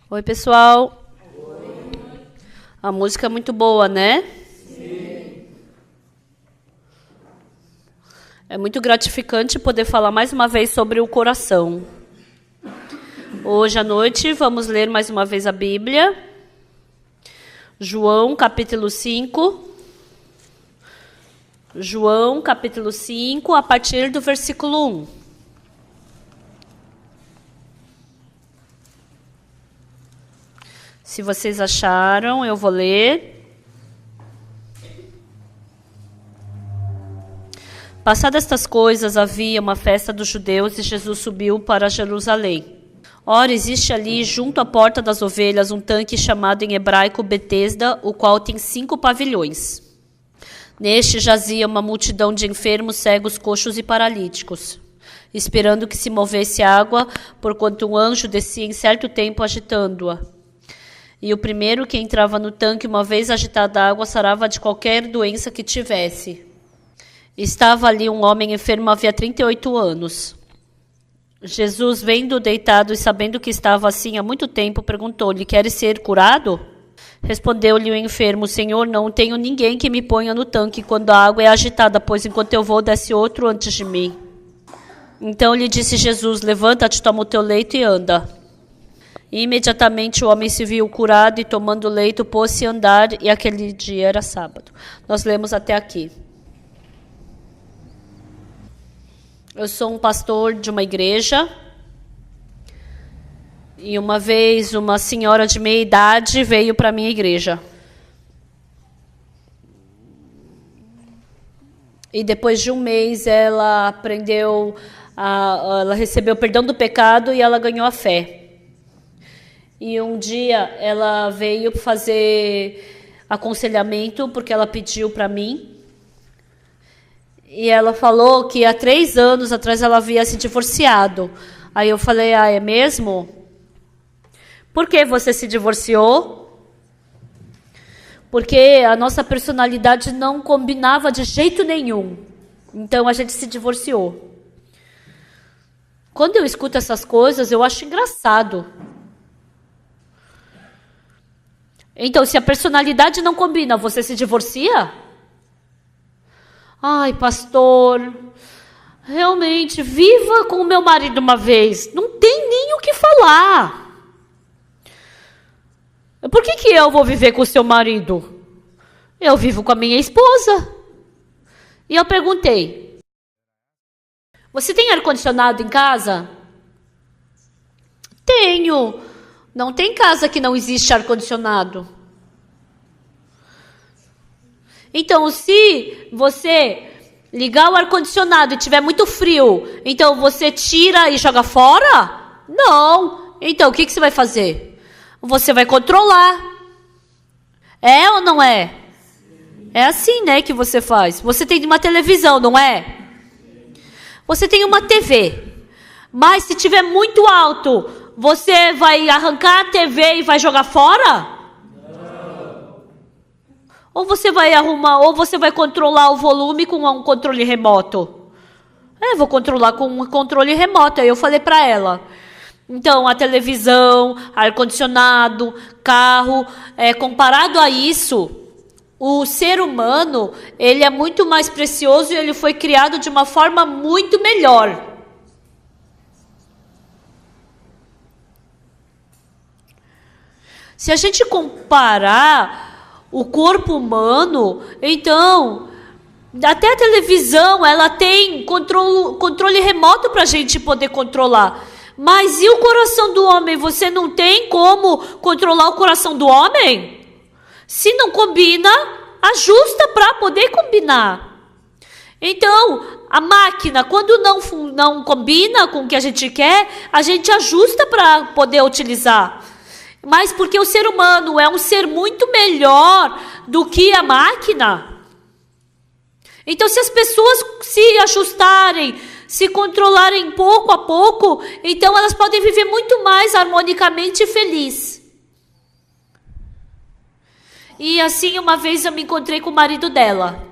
Oi, pessoal. A música é muito boa, né? Sim. É muito gratificante poder falar mais uma vez sobre o coração. Hoje à noite vamos ler mais uma vez a Bíblia. João, capítulo 5. João, capítulo 5, a partir do versículo 1. Se vocês acharam, eu vou ler. Passadas estas coisas, havia uma festa dos judeus e Jesus subiu para Jerusalém. Ora, existe ali, junto à porta das ovelhas, um tanque chamado em hebraico Betesda, o qual tem 5 pavilhões. Neste jazia uma multidão de enfermos, cegos, coxos e paralíticos, esperando que se movesse água, porquanto um anjo descia em certo tempo agitando-a. E o primeiro que entrava no tanque, uma vez agitada a água, sarava de qualquer doença que tivesse. Estava ali um homem enfermo havia 38 anos. Jesus, vendo-o deitado e sabendo que estava assim há muito tempo, perguntou-lhe: queres ser curado? Respondeu-lhe o enfermo: Senhor, não tenho ninguém que me ponha no tanque quando a água é agitada, pois enquanto eu vou, desce outro antes de mim. Então lhe disse Jesus: levanta-te, toma o teu leito e anda. E imediatamente o homem se viu curado e, tomando o leito, pôs-se a andar, e aquele dia era sábado. Nós lemos até aqui. Eu sou um pastor de uma igreja. E uma vez uma senhora de meia idade veio para a minha igreja. E depois de um mês ela ela recebeu o perdão do pecado e ela ganhou a fé. E um dia ela veio fazer aconselhamento porque ela pediu para mim. E ela falou que há 3 anos atrás ela havia se divorciado. Aí eu falei: ah, é mesmo? Por que você se divorciou? Porque a nossa personalidade não combinava de jeito nenhum. Então a gente se divorciou. Quando eu escuto essas coisas, eu acho engraçado. Então, se a personalidade não combina, você se divorcia? Ai, pastor, realmente, viva com o meu marido uma vez. Não tem nem o que falar. Por que eu vou viver com o seu marido? Eu vivo com a minha esposa. E eu perguntei: você tem ar-condicionado em casa? Tenho. Não tem casa que não existe ar-condicionado. Então, se você ligar o ar-condicionado e tiver muito frio, então você tira e joga fora? Não. Então, o que você vai fazer? Você vai controlar. É ou não é? É assim, né, que você faz. Você tem uma televisão, não é? Você tem uma TV. Mas se tiver muito alto, você vai arrancar a TV e vai jogar fora? Não. Ou você vai ou você vai controlar o volume com um controle remoto? Vou controlar com um controle remoto. Aí eu falei para ela. Então, a televisão, ar-condicionado, carro, comparado a isso, o ser humano, ele é muito mais precioso e ele foi criado de uma forma muito melhor. Se a gente comparar o corpo humano, então, até a televisão, ela tem controle remoto para a gente poder controlar. Mas e o coração do homem? Você não tem como controlar o coração do homem? Se não combina, ajusta para poder combinar. Então, a máquina, quando não combina com o que a gente quer, a gente ajusta para poder utilizar. Mas porque o ser humano é um ser muito melhor do que a máquina. Então, se as pessoas se ajustarem, se controlarem pouco a pouco, então elas podem viver muito mais harmonicamente e feliz. E assim, uma vez eu me encontrei com o marido dela.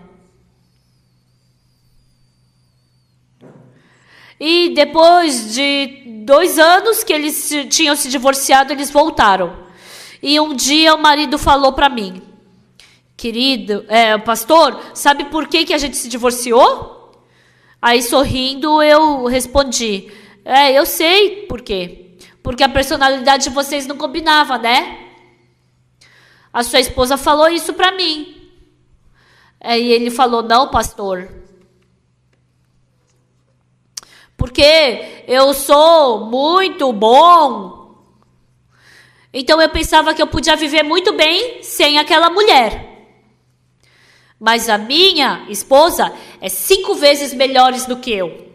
E depois de 2 anos que eles tinham se divorciado, eles voltaram. E um dia o marido falou para mim: querido, pastor, sabe por que a gente se divorciou? Aí, sorrindo, eu respondi: eu sei por quê. Porque a personalidade de vocês não combinava, né? A sua esposa falou isso para mim. E ele falou: não, pastor. Porque eu sou muito bom. Então eu pensava que eu podia viver muito bem sem aquela mulher. Mas a minha esposa é 5 vezes melhor do que eu.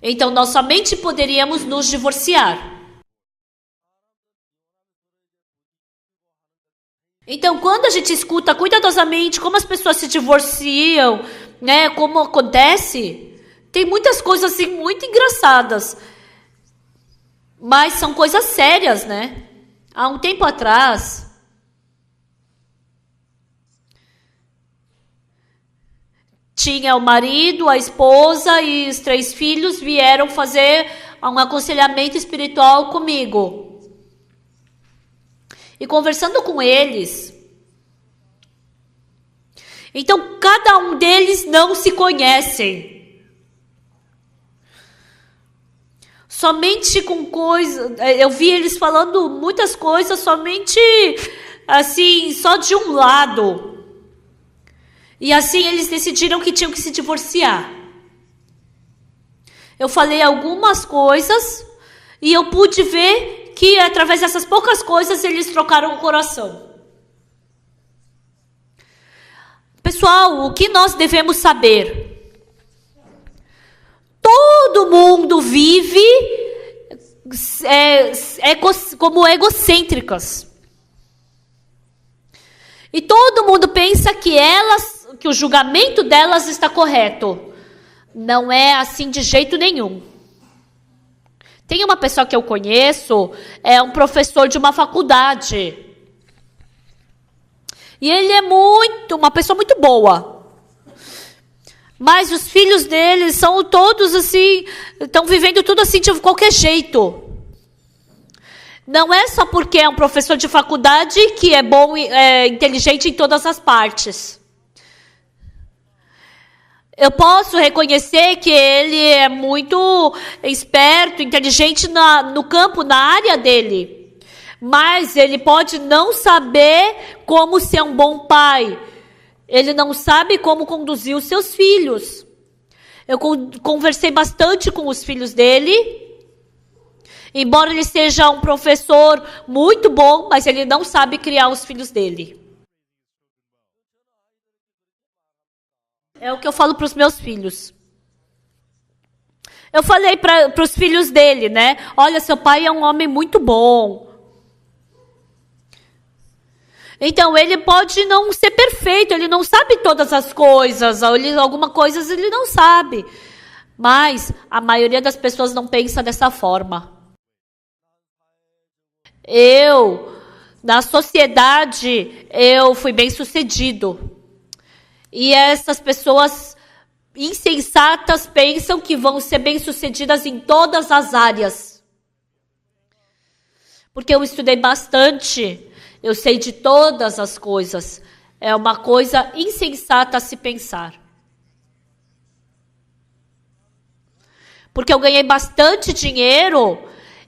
Então nós somente poderíamos nos divorciar. Então quando a gente escuta cuidadosamente como as pessoas se divorciam, né, como acontece, tem muitas coisas assim muito engraçadas. Mas são coisas sérias, né? Há um tempo atrás, tinha o marido, a esposa e os 3 filhos vieram fazer um aconselhamento espiritual comigo. E conversando com eles, então cada um deles não se conhecem. Somente com coisas, eu vi eles falando muitas coisas somente assim, só de um lado. E assim eles decidiram que tinham que se divorciar. Eu falei algumas coisas e eu pude ver que através dessas poucas coisas eles trocaram o coração. Pessoal, o que nós devemos saber? Todo mundo vive como egocêntricas. E todo mundo pensa que o julgamento delas está correto. Não é assim de jeito nenhum. Tem uma pessoa que eu conheço, é um professor de uma faculdade. E ele é uma pessoa muito boa. Mas os filhos dele são todos assim, estão vivendo tudo assim de qualquer jeito. Não é só porque é um professor de faculdade que é bom e inteligente em todas as partes. Eu posso reconhecer que ele é muito esperto, inteligente no campo, na área dele. Mas ele pode não saber como ser um bom pai. Ele não sabe como conduzir os seus filhos. Eu conversei bastante com os filhos dele. Embora ele seja um professor muito bom, mas ele não sabe criar os filhos dele. É o que eu falo para os meus filhos. Eu falei para os filhos dele, né? Olha, seu pai é um homem muito bom. Então, ele pode não ser perfeito, ele não sabe todas as coisas, algumas coisas ele não sabe. Mas a maioria das pessoas não pensa dessa forma. Na sociedade, eu fui bem-sucedido. E essas pessoas insensatas pensam que vão ser bem-sucedidas em todas as áreas. Porque eu estudei bastante. Eu sei de todas as coisas. É uma coisa insensata a se pensar. Porque eu ganhei bastante dinheiro,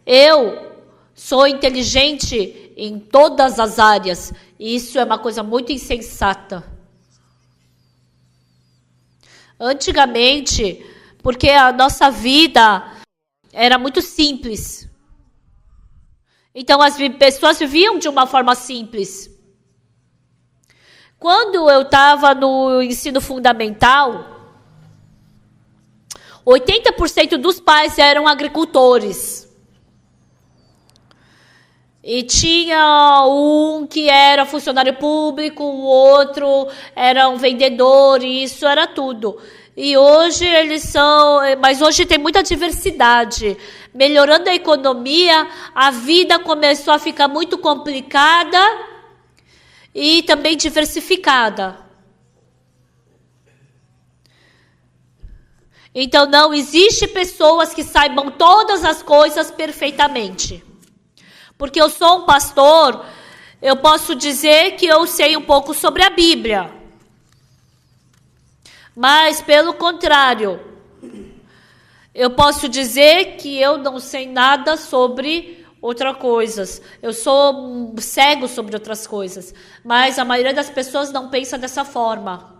eu sou inteligente em todas as áreas. E isso é uma coisa muito insensata. Antigamente, porque a nossa vida era muito simples. Então, as pessoas viviam de uma forma simples. Quando eu estava no ensino fundamental, 80% dos pais eram agricultores. E tinha um que era funcionário público, o outro era um vendedor, e isso era tudo. E hoje mas hoje tem muita diversidade. Melhorando a economia, a vida começou a ficar muito complicada e também diversificada. Então, não existe pessoas que saibam todas as coisas perfeitamente. Porque eu sou um pastor, eu posso dizer que eu sei um pouco sobre a Bíblia. Mas, pelo contrário, eu posso dizer que eu não sei nada sobre outras coisas. Eu sou cego sobre outras coisas. Mas a maioria das pessoas não pensa dessa forma.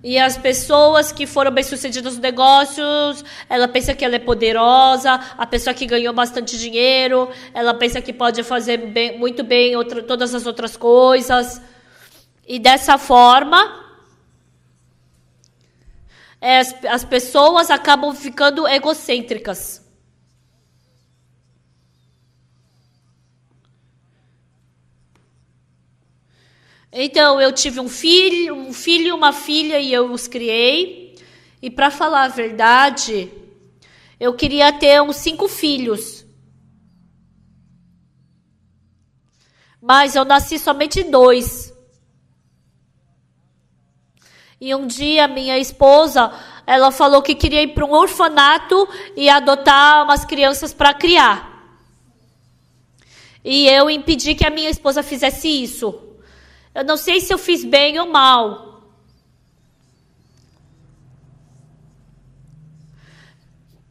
E as pessoas que foram bem-sucedidas nos negócios, ela pensa que ela é poderosa. A pessoa que ganhou bastante dinheiro, ela pensa que pode fazer muito bem todas as outras coisas. E dessa forma, as pessoas acabam ficando egocêntricas. Então, eu tive um filho e uma filha e eu os criei. E para falar a verdade, eu queria ter uns 5 filhos. Mas eu nasci somente 2. E um dia minha esposa, ela falou que queria ir para um orfanato e adotar umas crianças para criar. E eu impedi que a minha esposa fizesse isso. Eu não sei se eu fiz bem ou mal.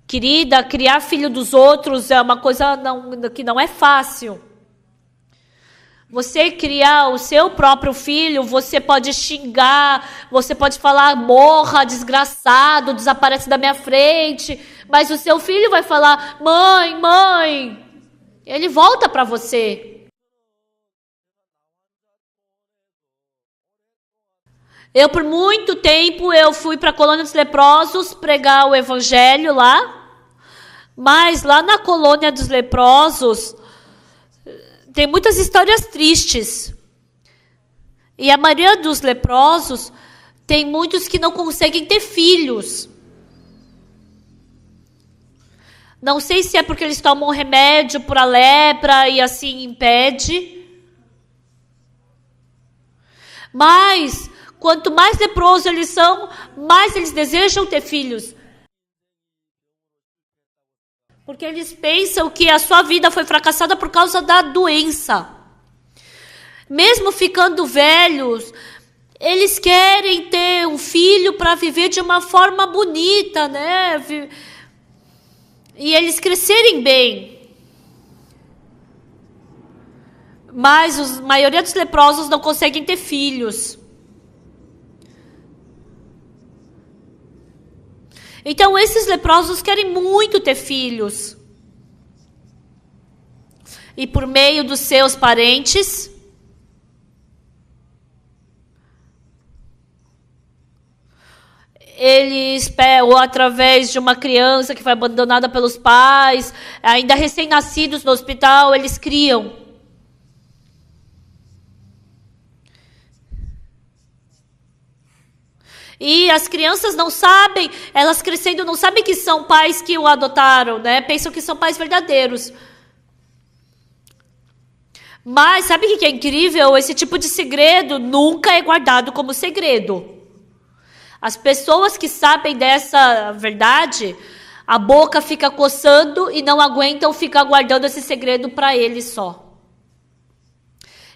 Querida, criar filho dos outros é uma coisa que não é fácil. Você criar o seu próprio filho, você pode xingar, você pode falar, morra, desgraçado, desaparece da minha frente. Mas o seu filho vai falar, mãe, mãe. Ele volta para você. Eu, por muito tempo, eu fui para a colônia dos leprosos pregar o evangelho lá. Mas lá na colônia dos leprosos, tem muitas histórias tristes. E a maioria dos leprosos, tem muitos que não conseguem ter filhos. Não sei se é porque eles tomam remédio para a lepra e assim impede. Mas quanto mais leprosos eles são, mais eles desejam ter filhos. Porque eles pensam que a sua vida foi fracassada por causa da doença. Mesmo ficando velhos, eles querem ter um filho para viver de uma forma bonita, né? E eles crescerem bem. Mas a maioria dos leprosos não conseguem ter filhos. Então, esses leprosos querem muito ter filhos. E por meio dos seus parentes, eles, ou através de uma criança que foi abandonada pelos pais, ainda recém-nascidos no hospital, eles criam. E as crianças não sabem, elas crescendo não sabem que são pais que o adotaram, né? Pensam que são pais verdadeiros. Mas sabe o que é incrível? Esse tipo de segredo nunca é guardado como segredo. As pessoas que sabem dessa verdade, a boca fica coçando e não aguentam ficar guardando esse segredo para eles só.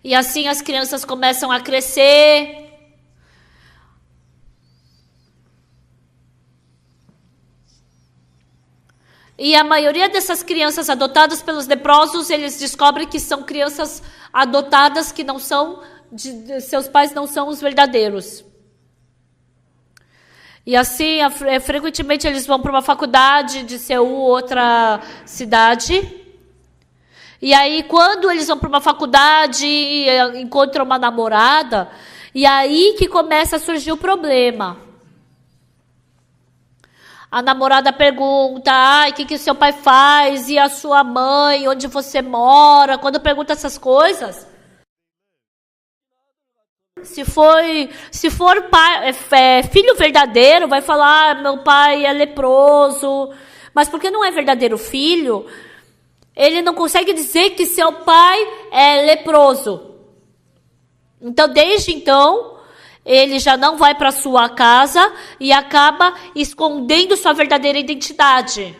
E assim as crianças começam a crescer. E a maioria dessas crianças adotadas pelos leprosos, eles descobrem que são crianças adotadas que não são, seus pais não são os verdadeiros. E assim, frequentemente eles vão para uma faculdade de Seul, outra cidade. E aí, quando eles vão para uma faculdade, encontram uma namorada, e aí que começa a surgir o problema. A namorada pergunta, o que o seu pai faz? E a sua mãe? Onde você mora? Quando pergunta essas coisas, se for pai, filho verdadeiro, vai falar, meu pai é leproso. Mas porque não é verdadeiro filho, ele não consegue dizer que seu pai é leproso. Então, desde então, ele já não vai para sua casa e acaba escondendo sua verdadeira identidade.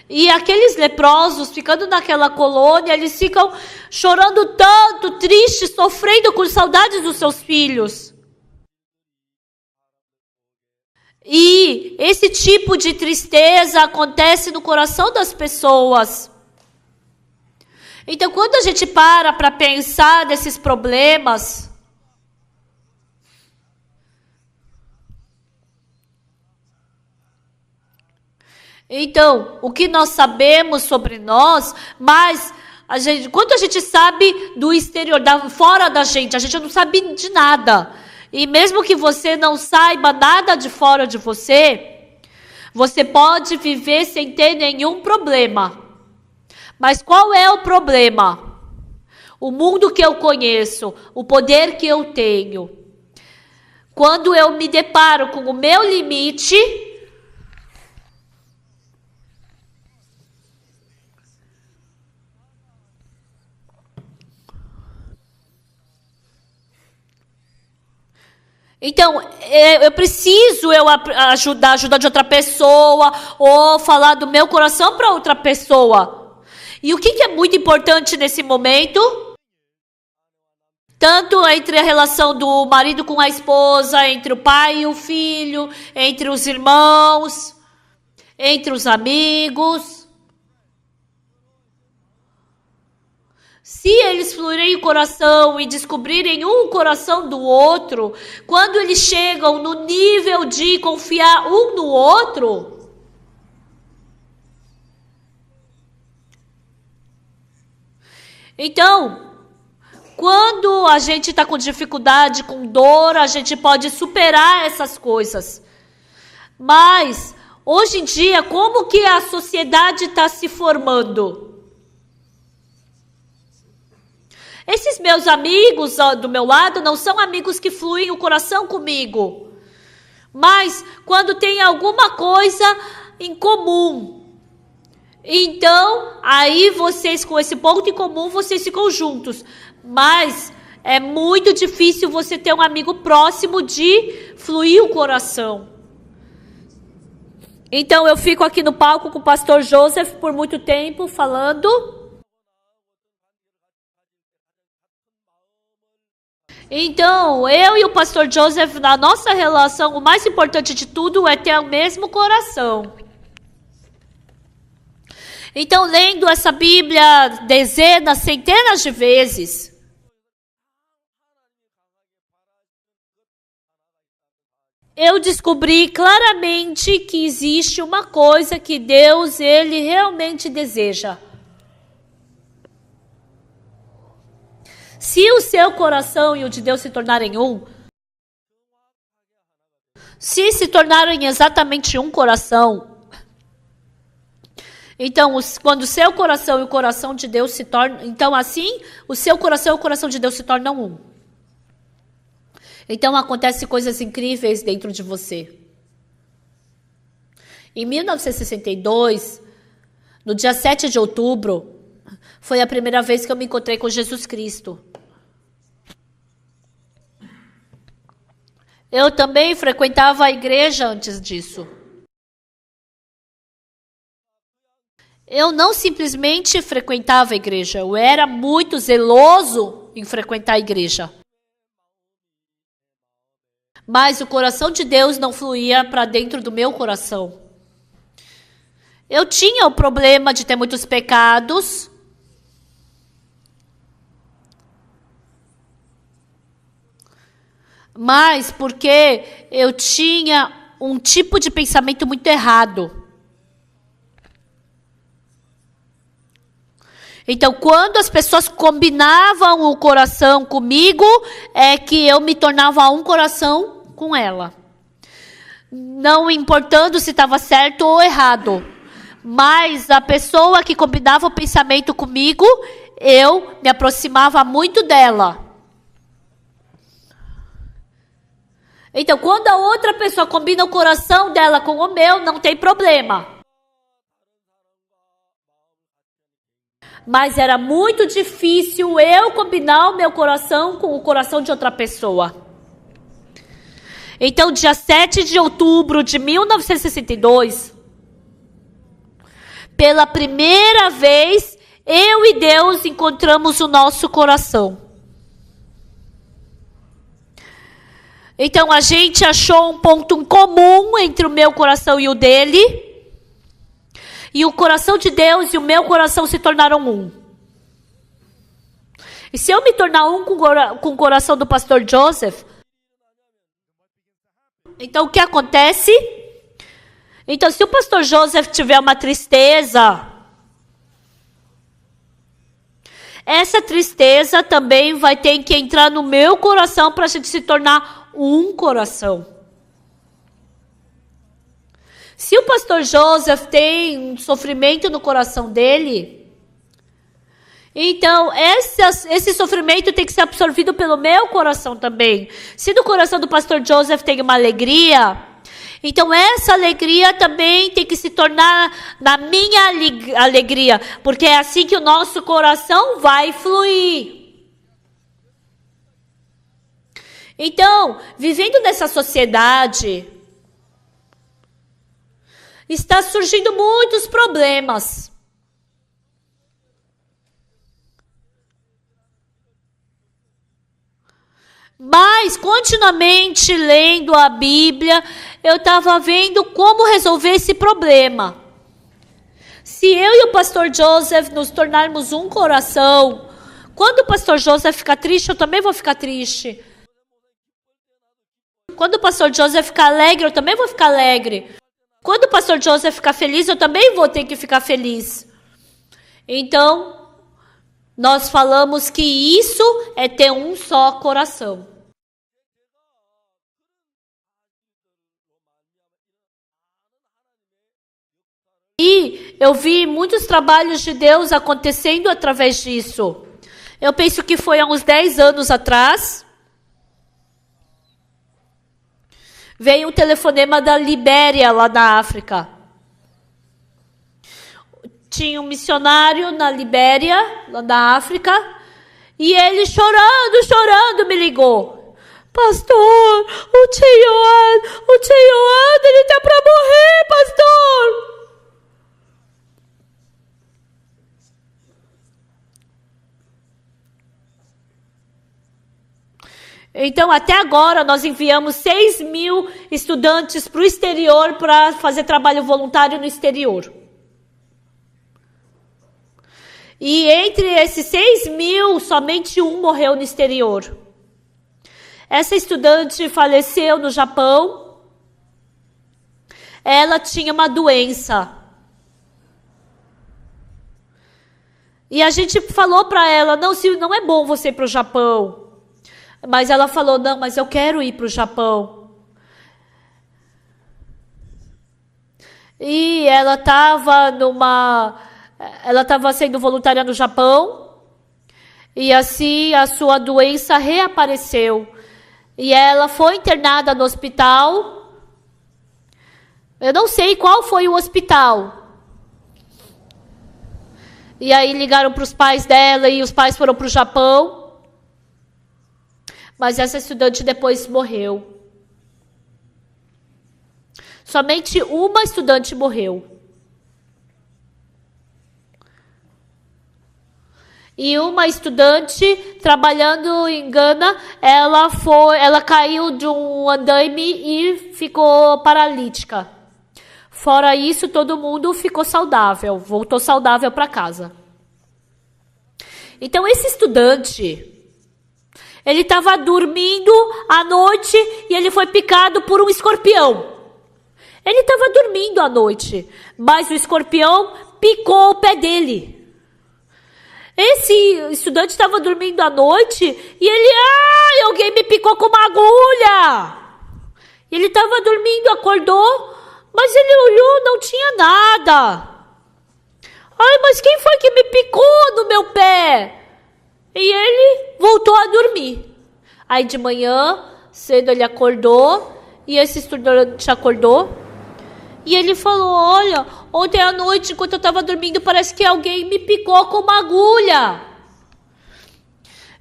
E aqueles leprosos, ficando naquela colônia, eles ficam chorando tanto, tristes, sofrendo com saudades dos seus filhos. E esse tipo de tristeza acontece no coração das pessoas. Então, quando a gente para pensar nesses problemas, então, o que nós sabemos sobre nós, mas quanto a gente sabe do exterior, fora da gente, a gente não sabe de nada. E mesmo que você não saiba nada de fora de você, você pode viver sem ter nenhum problema. Mas qual é o problema? O mundo que eu conheço, o poder que eu tenho. Quando eu me deparo com o meu limite, então, eu preciso ajudar a ajuda de outra pessoa, ou falar do meu coração para outra pessoa. E o que é muito importante nesse momento? Tanto entre a relação do marido com a esposa, entre o pai e o filho, entre os irmãos, entre os amigos. Se eles fluírem o coração e descobrirem um coração do outro, quando eles chegam no nível de confiar um no outro, então, quando a gente está com dificuldade, com dor, a gente pode superar essas coisas. Mas, hoje em dia, como que a sociedade está se formando? Esses meus amigos do meu lado não são amigos que fluem o coração comigo. Mas, quando tem alguma coisa em comum, então, aí vocês, com esse ponto em comum, vocês ficam juntos. Mas é muito difícil você ter um amigo próximo de fluir o coração. Então, eu fico aqui no palco com o pastor Joseph por muito tempo falando. Então, eu e o pastor Joseph, na nossa relação, o mais importante de tudo é ter o mesmo coração. Então, lendo essa Bíblia dezenas, centenas de vezes, eu descobri claramente que existe uma coisa que Deus, Ele realmente deseja. Se o seu coração e o de Deus se tornarem um, se tornarem exatamente um coração, então, quando o seu coração e o coração de Deus se tornam... Então, assim, o seu coração e o coração de Deus se tornam um. Então, acontecem coisas incríveis dentro de você. Em 1962, no dia 7 de outubro, foi a primeira vez que eu me encontrei com Jesus Cristo. Eu também frequentava a igreja antes disso. Eu não simplesmente frequentava a igreja, eu era muito zeloso em frequentar a igreja. Mas o coração de Deus não fluía para dentro do meu coração. Eu tinha o problema de ter muitos pecados. Mas porque eu tinha um tipo de pensamento muito errado. Então, quando as pessoas combinavam o coração comigo, é que eu me tornava um coração com ela. Não importando se estava certo ou errado. Mas a pessoa que combinava o pensamento comigo, eu me aproximava muito dela. Então, quando a outra pessoa combina o coração dela com o meu, não tem problema. Mas era muito difícil eu combinar o meu coração com o coração de outra pessoa. Então, dia 7 de outubro de 1962, pela primeira vez, eu e Deus encontramos o nosso coração. Então, a gente achou um ponto em comum entre o meu coração e o dele. E o coração de Deus e o meu coração se tornaram um. E se eu me tornar um com o coração do pastor Joseph, então o que acontece? Então, se o pastor Joseph tiver uma tristeza, essa tristeza também vai ter que entrar no meu coração para a gente se tornar um coração. Se o pastor Joseph tem um sofrimento no coração dele, então esse sofrimento tem que ser absorvido pelo meu coração também. Se no coração do pastor Joseph tem uma alegria, então essa alegria também tem que se tornar na minha alegria, porque é assim que o nosso coração vai fluir. Então, vivendo nessa sociedade, está surgindo muitos problemas. Mas, continuamente lendo a Bíblia, eu estava vendo como resolver esse problema. Se eu e o pastor Joseph nos tornarmos um coração, quando o pastor Joseph ficar triste, eu também vou ficar triste. Quando o pastor Joseph ficar alegre, eu também vou ficar alegre. Quando o pastor Joseph ficar feliz, eu também vou ter que ficar feliz. Então, nós falamos que isso é ter um só coração. E eu vi muitos trabalhos de Deus acontecendo através disso. Eu penso que foi há uns 10 anos atrás. Veio um telefonema da Libéria, lá na África. Tinha um missionário na Libéria, lá na África, e ele chorando, me ligou. Pastor, o tio Ado, ele tá para morrer, pastor. Então, até agora, nós enviamos 6.000 estudantes para o exterior para fazer trabalho voluntário no exterior. E entre esses 6.000, somente um morreu no exterior. Essa estudante faleceu no Japão. Ela tinha uma doença. E a gente falou para ela, não é bom você ir para o Japão. Mas ela falou, não, mas eu quero ir para o Japão. E ela estava sendo voluntária no Japão. E assim a sua doença reapareceu. E ela foi internada no hospital. Eu não sei qual foi o hospital. E aí ligaram para os pais dela e os pais foram para o Japão. Mas essa estudante depois morreu. Somente uma estudante morreu. E uma estudante, trabalhando em Gana, ela caiu de um andaime e ficou paralítica. Fora isso, todo mundo ficou saudável, voltou saudável para casa. Então, esse estudante, ele estava dormindo à noite e ele foi picado por um escorpião. Ele estava dormindo à noite, mas o escorpião picou o pé dele. Esse estudante estava dormindo à noite e ele, alguém me picou com uma agulha. Ele estava dormindo, acordou, mas ele olhou, não tinha nada. Ai, mas quem foi que me picou no meu pé? E ele voltou a dormir. Aí de manhã, cedo ele acordou, e esse estudante acordou, e ele falou, olha, Ontem à noite, enquanto eu estava dormindo, parece que alguém me picou com uma agulha.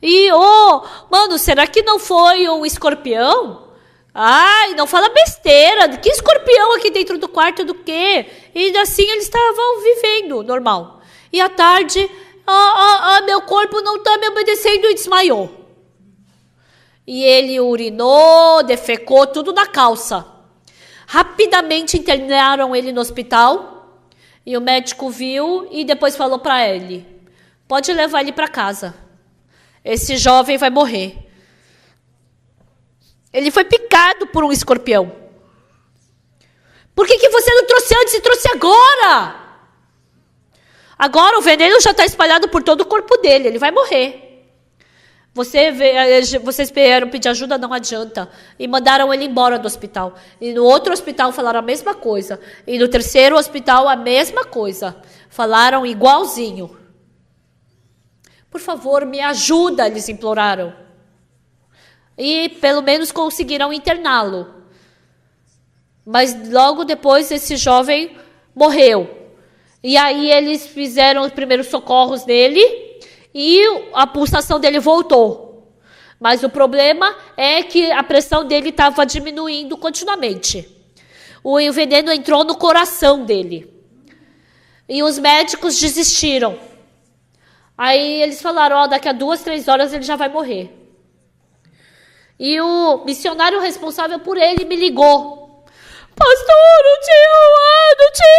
E, mano, será que não foi um escorpião? Ai, não fala besteira. Que escorpião aqui dentro do quarto do quê? E assim eles estavam vivendo, normal. E à tarde, meu corpo não está me obedecendo e desmaiou. E ele urinou, defecou, tudo na calça. Rapidamente internaram ele no hospital. E o médico viu e depois falou para ele: pode levar ele para casa. Esse jovem vai morrer. Ele foi picado por um escorpião. Por que você não trouxe antes e trouxe agora? Agora o veneno já está espalhado por todo o corpo dele. Ele vai morrer. Vocês vieram pedir ajuda, não adianta. E mandaram ele embora do hospital. E no outro hospital falaram a mesma coisa. E no terceiro hospital a mesma coisa. Falaram igualzinho. Por favor, me ajuda, eles imploraram. E pelo menos conseguiram interná-lo. Mas logo depois esse jovem morreu. E aí eles fizeram os primeiros socorros nele e a pulsação dele voltou. Mas o problema é que a pressão dele estava diminuindo continuamente. O veneno entrou no coração dele. E os médicos desistiram. Aí eles falaram, daqui a 2, 3 horas ele já vai morrer. E o missionário responsável por ele me ligou. Pastor, o tio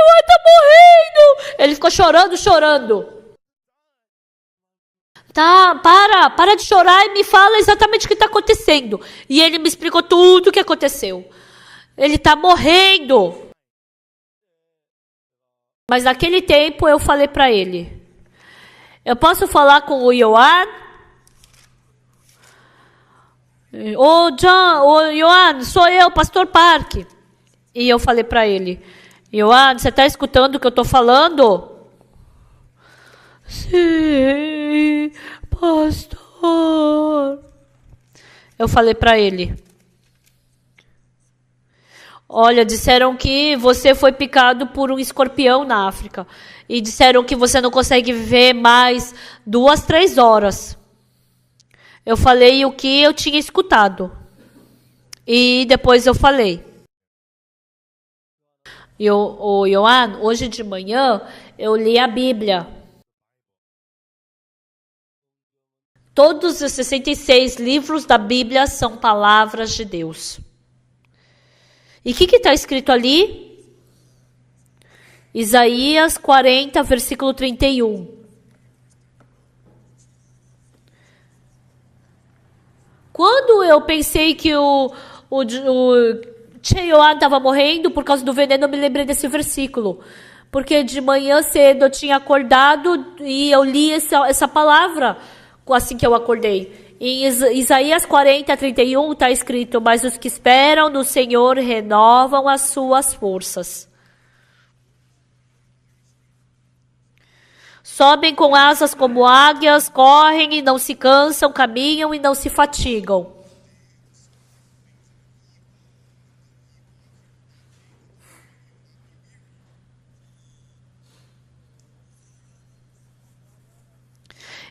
Juan tá morrendo. Ele ficou chorando. Tá, para de chorar e me fala exatamente o que está acontecendo. E ele me explicou tudo o que aconteceu. Ele tá morrendo. Mas naquele tempo eu falei para ele: eu posso falar com o Johan? Johan, sou eu, Pastor Park. E eu falei para ele: Johan, você está escutando o que eu estou falando? Sim, pastor. Eu falei para ele: olha, disseram que você foi picado por um escorpião na África. E disseram que você não consegue viver mais 2, 3 horas. Eu falei o que eu tinha escutado. E depois eu falei: Johan, hoje de manhã eu li a Bíblia. Todos os 66 livros da Bíblia são palavras de Deus. E o que está escrito ali? Isaías 40, versículo 31. Quando eu pensei que o Cheioan estava morrendo por causa do veneno, eu me lembrei desse versículo. Porque de manhã cedo eu tinha acordado e eu li essa palavra assim que eu acordei. Em Isaías 40, 31 está escrito: mas os que esperam no Senhor renovam as suas forças. Sobem com asas como águias, correm e não se cansam, caminham e não se fatigam.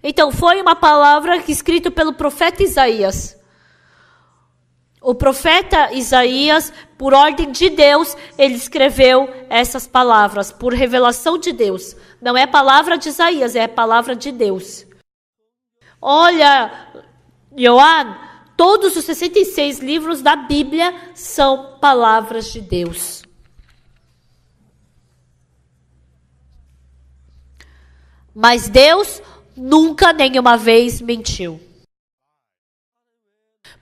Então, foi uma palavra escrita pelo profeta Isaías. O profeta Isaías, por ordem de Deus, ele escreveu essas palavras, por revelação de Deus. Não é palavra de Isaías, é palavra de Deus. Olha, Johan, todos os 66 livros da Bíblia são palavras de Deus. Mas Deus nunca nenhuma vez mentiu.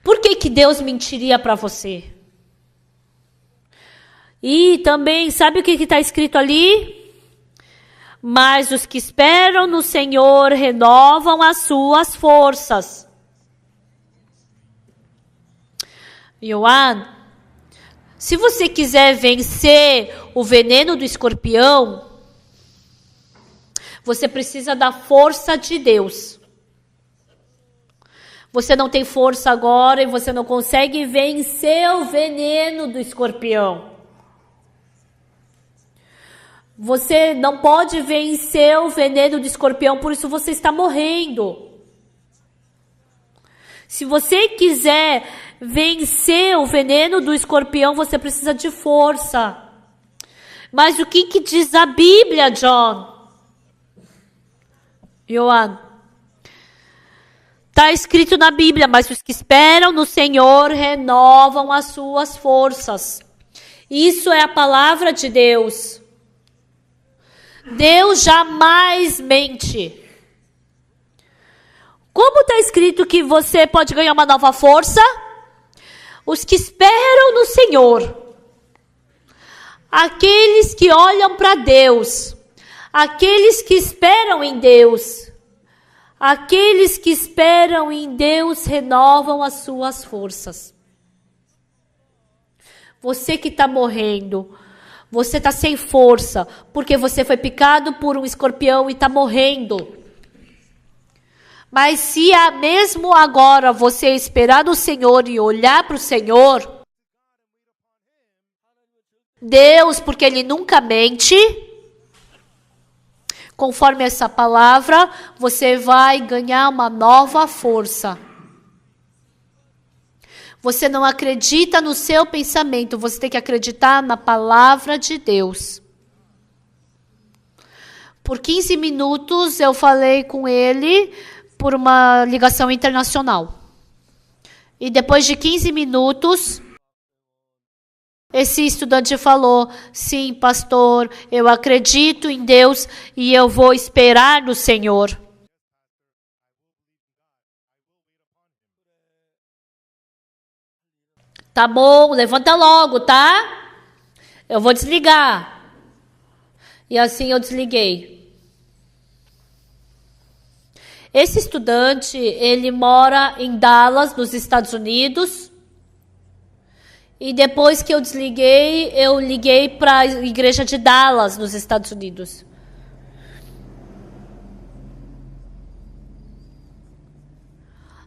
Por que Deus mentiria para você? E também, sabe o que está escrito ali? Mas os que esperam no Senhor renovam as suas forças. Johan, se você quiser vencer o veneno do escorpião, você precisa da força de Deus. Você não tem força agora e você não consegue vencer o veneno do escorpião. Você não pode vencer o veneno do escorpião, por isso você está morrendo. Se você quiser vencer o veneno do escorpião, você precisa de força. Mas o que diz a Bíblia, John? Johan. Está escrito na Bíblia, mas os que esperam no Senhor renovam as suas forças. Isso é a palavra de Deus. Deus jamais mente. Como está escrito que você pode ganhar uma nova força? Os que esperam no Senhor. Aqueles que olham para Deus. Aqueles que esperam em Deus. Aqueles que esperam em Deus renovam as suas forças. Você que está morrendo. Você está sem força, porque você foi picado por um escorpião e está morrendo. Mas se mesmo agora você esperar no Senhor e olhar para o Senhor, Deus, porque Ele nunca mente, conforme essa palavra, você vai ganhar uma nova força. Você não acredita no seu pensamento, você tem que acreditar na palavra de Deus. Por 15 minutos eu falei com ele por uma ligação internacional. E depois de 15 minutos, esse estudante falou: sim, pastor, eu acredito em Deus e eu vou esperar no Senhor. Tá bom, levanta logo, tá? Eu vou desligar. E assim eu desliguei. Esse estudante, ele mora em Dallas, nos Estados Unidos. E depois que eu desliguei, eu liguei para a igreja de Dallas, nos Estados Unidos.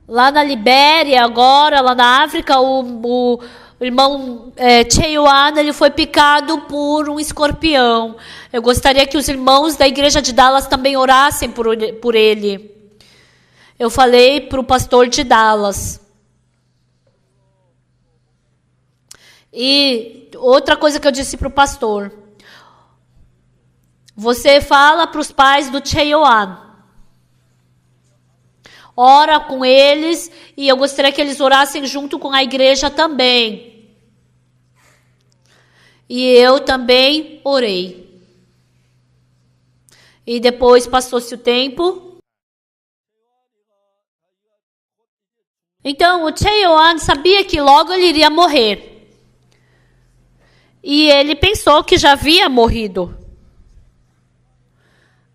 Lá na Libéria, agora, lá na África, o irmão Cheiyuan, ele foi picado por um escorpião. Eu gostaria que os irmãos da igreja de Dallas também orassem por ele. Eu falei para o pastor de Dallas. E outra coisa que eu disse para o pastor. Você fala para os pais do Cheiyuan. Ora com eles e eu gostaria que eles orassem junto com a igreja também. E eu também orei. E depois passou-se o tempo. Então o Cheiyuan sabia que logo ele iria morrer. E ele pensou que já havia morrido.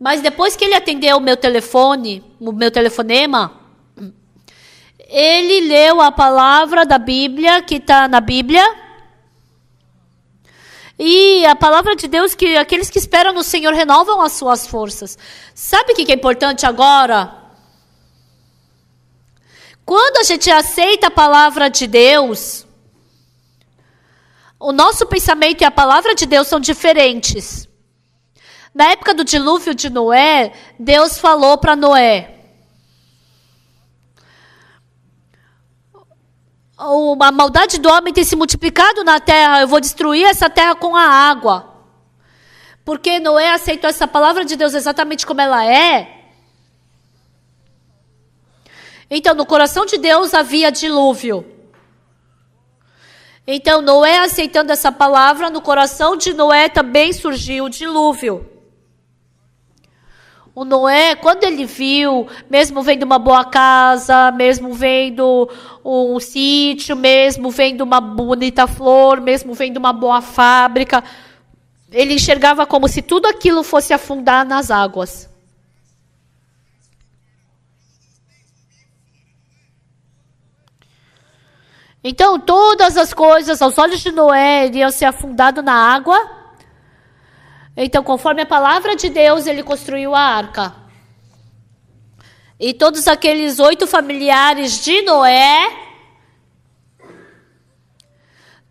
Mas depois que ele atendeu o meu telefonema, ele leu a palavra da Bíblia, que está na Bíblia. E a palavra de Deus, que aqueles que esperam no Senhor renovam as suas forças. Sabe o que é importante agora? Quando a gente aceita a palavra de Deus, o nosso pensamento e a palavra de Deus são diferentes. Na época do dilúvio de Noé, Deus falou para Noé: a maldade do homem tem se multiplicado na terra, eu vou destruir essa terra com a água. Porque Noé aceitou essa palavra de Deus exatamente como ela é. Então, no coração de Deus havia dilúvio. Então, Noé aceitando essa palavra, no coração de Noé também surgiu o dilúvio. O Noé, quando ele viu, mesmo vendo uma boa casa, mesmo vendo um sítio, mesmo vendo uma bonita flor, mesmo vendo uma boa fábrica, ele enxergava como se tudo aquilo fosse afundar nas águas. Então, todas as coisas aos olhos de Noé iriam ser afundadas na água. Então, conforme a palavra de Deus, ele construiu a arca. E todos aqueles 8 familiares de Noé,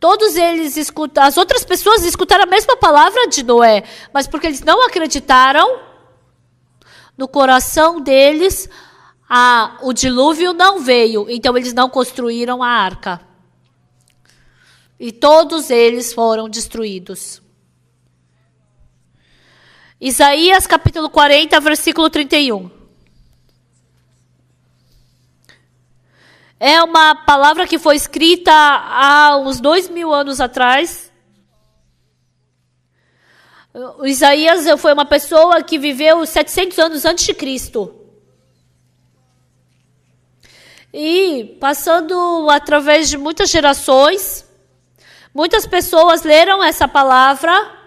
Todos eles as outras pessoas escutaram a mesma palavra de Noé, mas porque eles não acreditaram, no coração deles, o dilúvio não veio, então eles não construíram a arca. E todos eles foram destruídos. Isaías capítulo 40, versículo 31. É uma palavra que foi escrita há uns 2000 anos atrás. O Isaías foi uma pessoa que viveu 700 anos antes de Cristo. E passando através de muitas gerações, muitas pessoas leram essa palavra.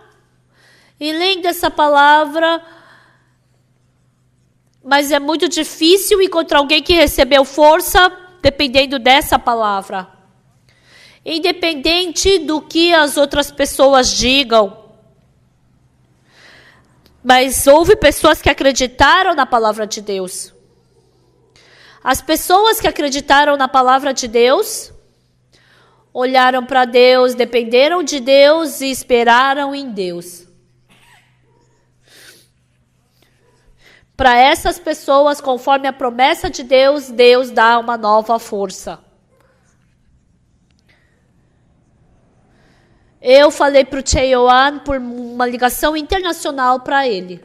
E lendo essa palavra, mas é muito difícil encontrar alguém que recebeu força dependendo dessa palavra. Independente do que as outras pessoas digam. Mas houve pessoas que acreditaram na palavra de Deus. As pessoas que acreditaram na palavra de Deus, olharam para Deus, dependeram de Deus e esperaram em Deus. Para essas pessoas, conforme a promessa de Deus, Deus dá uma nova força. Eu falei para o Cheioan por uma ligação internacional para ele.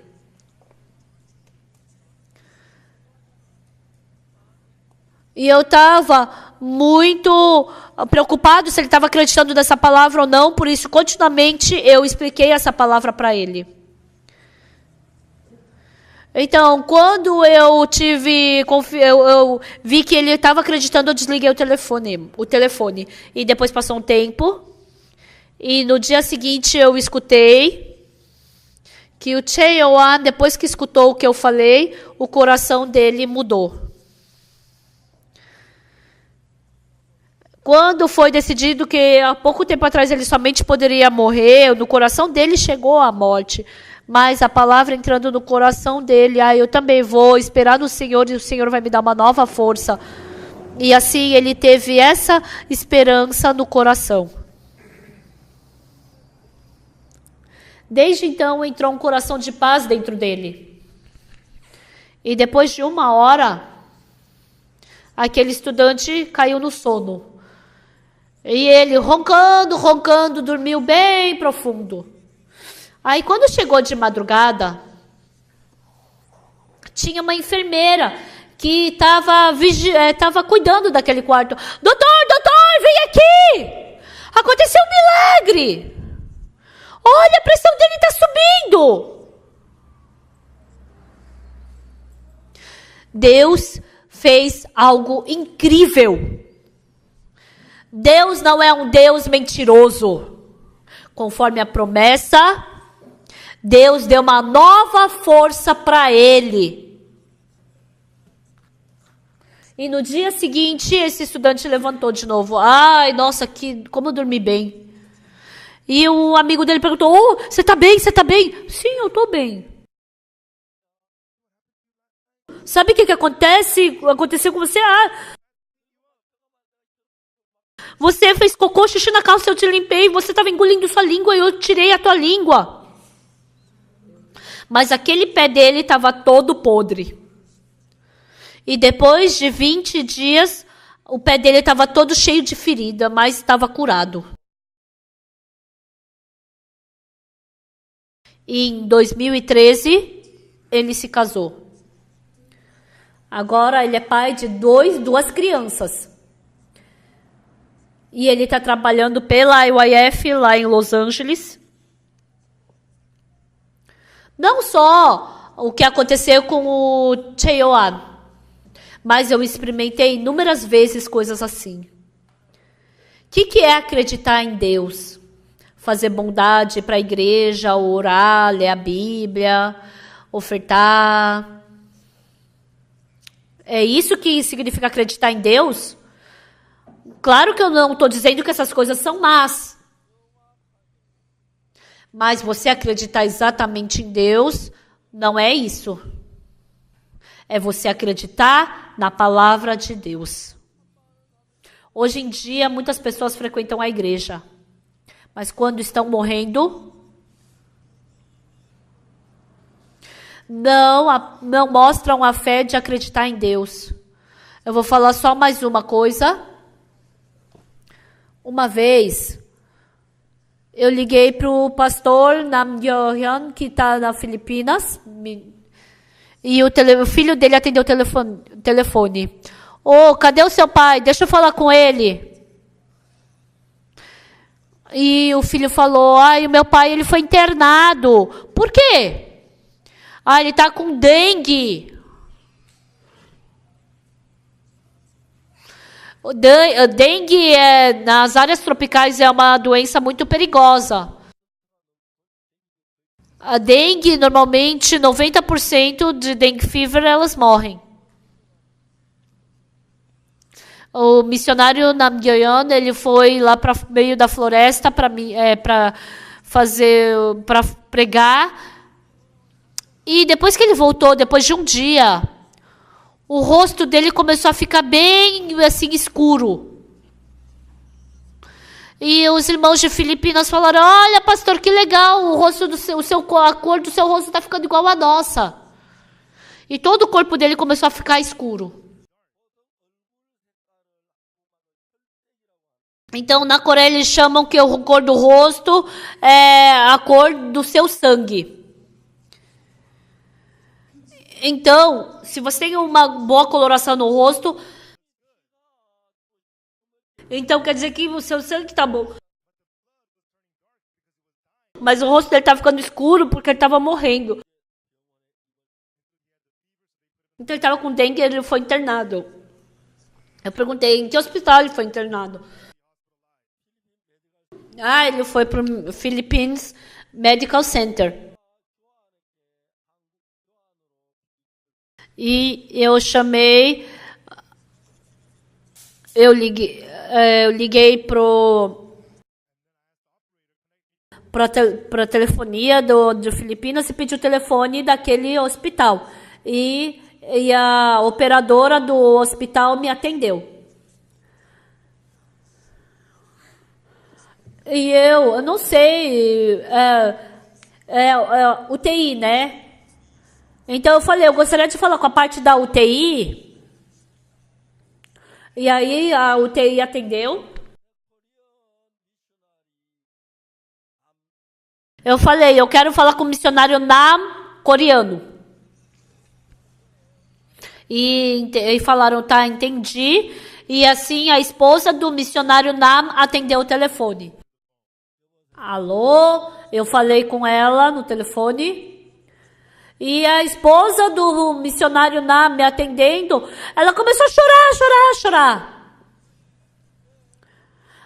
E eu estava muito preocupado se ele estava acreditando nessa palavra ou não, por isso continuamente eu expliquei essa palavra para ele. Então, quando eu vi que ele estava acreditando, eu desliguei o telefone. E depois passou um tempo. E no dia seguinte eu escutei que o Cheioan, depois que escutou o que eu falei, o coração dele mudou. Quando foi decidido que há pouco tempo atrás ele somente poderia morrer, no coração dele chegou a morte. Mas a palavra entrando no coração dele, eu também vou esperar no Senhor e o Senhor vai me dar uma nova força. E assim ele teve essa esperança no coração. Desde então entrou um coração de paz dentro dele. E depois de 1 hora, aquele estudante caiu no sono. E ele roncando, dormiu bem profundo. Aí quando chegou de madrugada, tinha uma enfermeira que estava cuidando daquele quarto. Doutor, vem aqui! Aconteceu um milagre! Olha, a pressão dele está subindo! Deus fez algo incrível. Deus não é um Deus mentiroso. Conforme a promessa, Deus deu uma nova força para ele. E no dia seguinte, esse estudante levantou de novo. Ai, nossa, como eu dormi bem. E o amigo dele perguntou, você tá bem? Você tá bem? Sim, eu tô bem. Sabe o que aconteceu com você? Você fez cocô, xixi na calça, eu te limpei. Você estava engolindo sua língua e eu tirei a tua língua. Mas aquele pé dele estava todo podre. E depois de 20 dias, o pé dele estava todo cheio de ferida, mas estava curado. E em 2013, ele se casou. Agora ele é pai de duas crianças. E ele está trabalhando pela IYF lá em Los Angeles. Não só o que aconteceu com o Cheioan, mas eu experimentei inúmeras vezes coisas assim. O que é acreditar em Deus? Fazer bondade para a igreja, orar, ler a Bíblia, ofertar. É isso que significa acreditar em Deus? Claro que eu não estou dizendo que essas coisas são más. Mas você acreditar exatamente em Deus não é isso. É você acreditar na palavra de Deus. Hoje em dia, muitas pessoas frequentam a igreja. Mas quando estão morrendo, não mostram a fé de acreditar em Deus. Eu vou falar só mais uma coisa. Uma vez, eu liguei para o pastor Nam Yohan, que está nas Filipinas, e o filho dele atendeu o telefone. Cadê o seu pai? Deixa eu falar com ele. E o filho falou, o meu pai ele foi internado. Por quê? Ele está com dengue. Dengue nas áreas tropicais é uma doença muito perigosa. A dengue, normalmente, 90% de dengue fever, elas morrem. O missionário Namgyeon, ele foi lá para meio da floresta para pregar. E depois que ele voltou, depois de um dia, o rosto dele começou a ficar bem assim escuro. E os irmãos de Filipinas falaram: olha, pastor, que legal, o rosto a cor do seu rosto está ficando igual a nossa. E todo o corpo dele começou a ficar escuro. Então, na Coreia, eles chamam que a cor do rosto é a cor do seu sangue. Então, se você tem uma boa coloração no rosto, então quer dizer que o seu sangue está bom. Mas o rosto dele está ficando escuro porque ele estava morrendo. Então ele estava com dengue e ele foi internado. Eu perguntei em que hospital ele foi internado. Ele foi para o Philippines Medical Center. E eu liguei para a telefonia de Filipinas e pedi o telefone daquele hospital. E a operadora do hospital me atendeu. E eu não sei, UTI, né? Então eu falei, eu gostaria de falar com a parte da UTI. E aí a UTI atendeu. Eu falei, eu quero falar com o missionário Nam coreano. E falaram, tá, entendi. E assim a esposa do missionário Nam atendeu o telefone. Alô? Eu falei com ela no telefone. E a esposa do missionário Nam me atendendo, ela começou a chorar.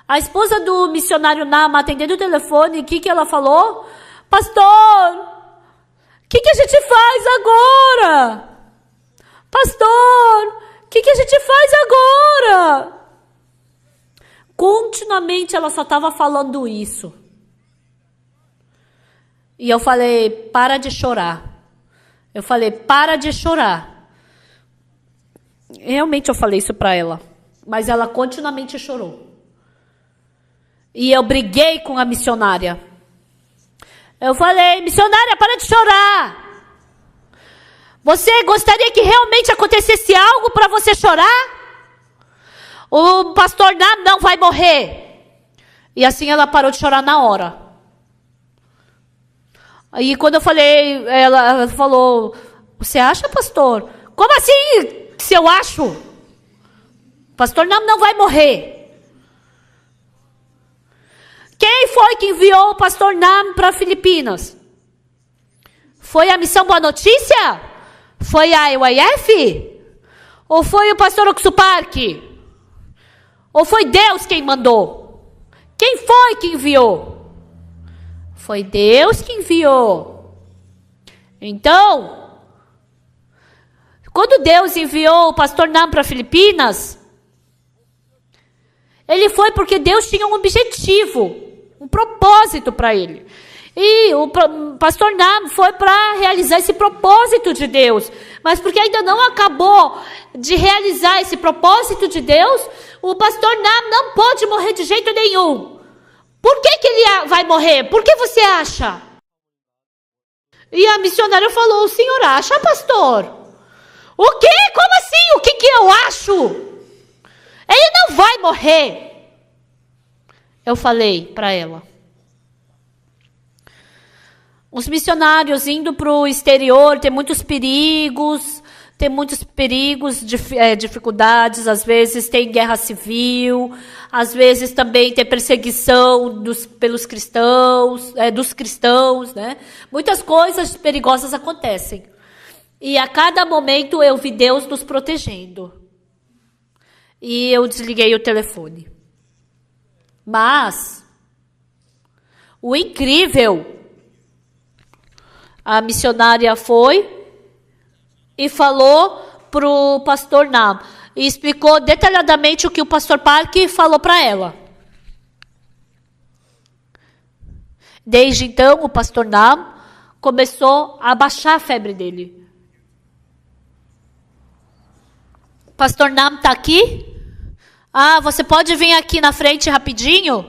A esposa do missionário Nam atendendo o telefone, o que ela falou? Pastor, o que a gente faz agora? Pastor, o que a gente faz agora? Continuamente ela só estava falando isso. E eu falei, para de chorar. Realmente eu falei isso para ela. Mas ela continuamente chorou. E eu briguei com a missionária. Eu falei, missionária, para de chorar. Você gostaria que realmente acontecesse algo para você chorar? O pastor não vai morrer. E assim ela parou de chorar na hora. Aí quando eu falei, ela falou, você acha, pastor? Como assim, se eu acho? Pastor não vai morrer. Quem foi que enviou o pastor Nam para Filipinas? Foi a Missão Boa Notícia? Foi a EYF? Ou foi o pastor Oxupark? Ou foi Deus quem mandou? Quem foi que enviou? Foi Deus que enviou. Então, quando Deus enviou o pastor Nam para Filipinas, ele foi porque Deus tinha um objetivo, um propósito para ele. E o pastor Nam foi para realizar esse propósito de Deus. Mas porque ainda não acabou de realizar esse propósito de Deus, o pastor Nam não pode morrer de jeito nenhum. Por que ele vai morrer? Por que você acha? E a missionária falou, o senhor acha, pastor? O quê? Como assim? O que eu acho? Ele não vai morrer. Eu falei para ela. Os missionários indo para o exterior tem muitos perigos, dificuldades, às vezes tem guerra civil, às vezes também tem perseguição dos cristãos, né? Muitas coisas perigosas acontecem. E a cada momento eu vi Deus nos protegendo. E eu desliguei o telefone. Mas, o incrível, a missionária foi e falou para o pastor Nam. E explicou detalhadamente o que o pastor Park falou para ela. Desde então, o pastor Nam começou a baixar a febre dele. Pastor Nam está aqui? Ah, você pode vir aqui na frente rapidinho?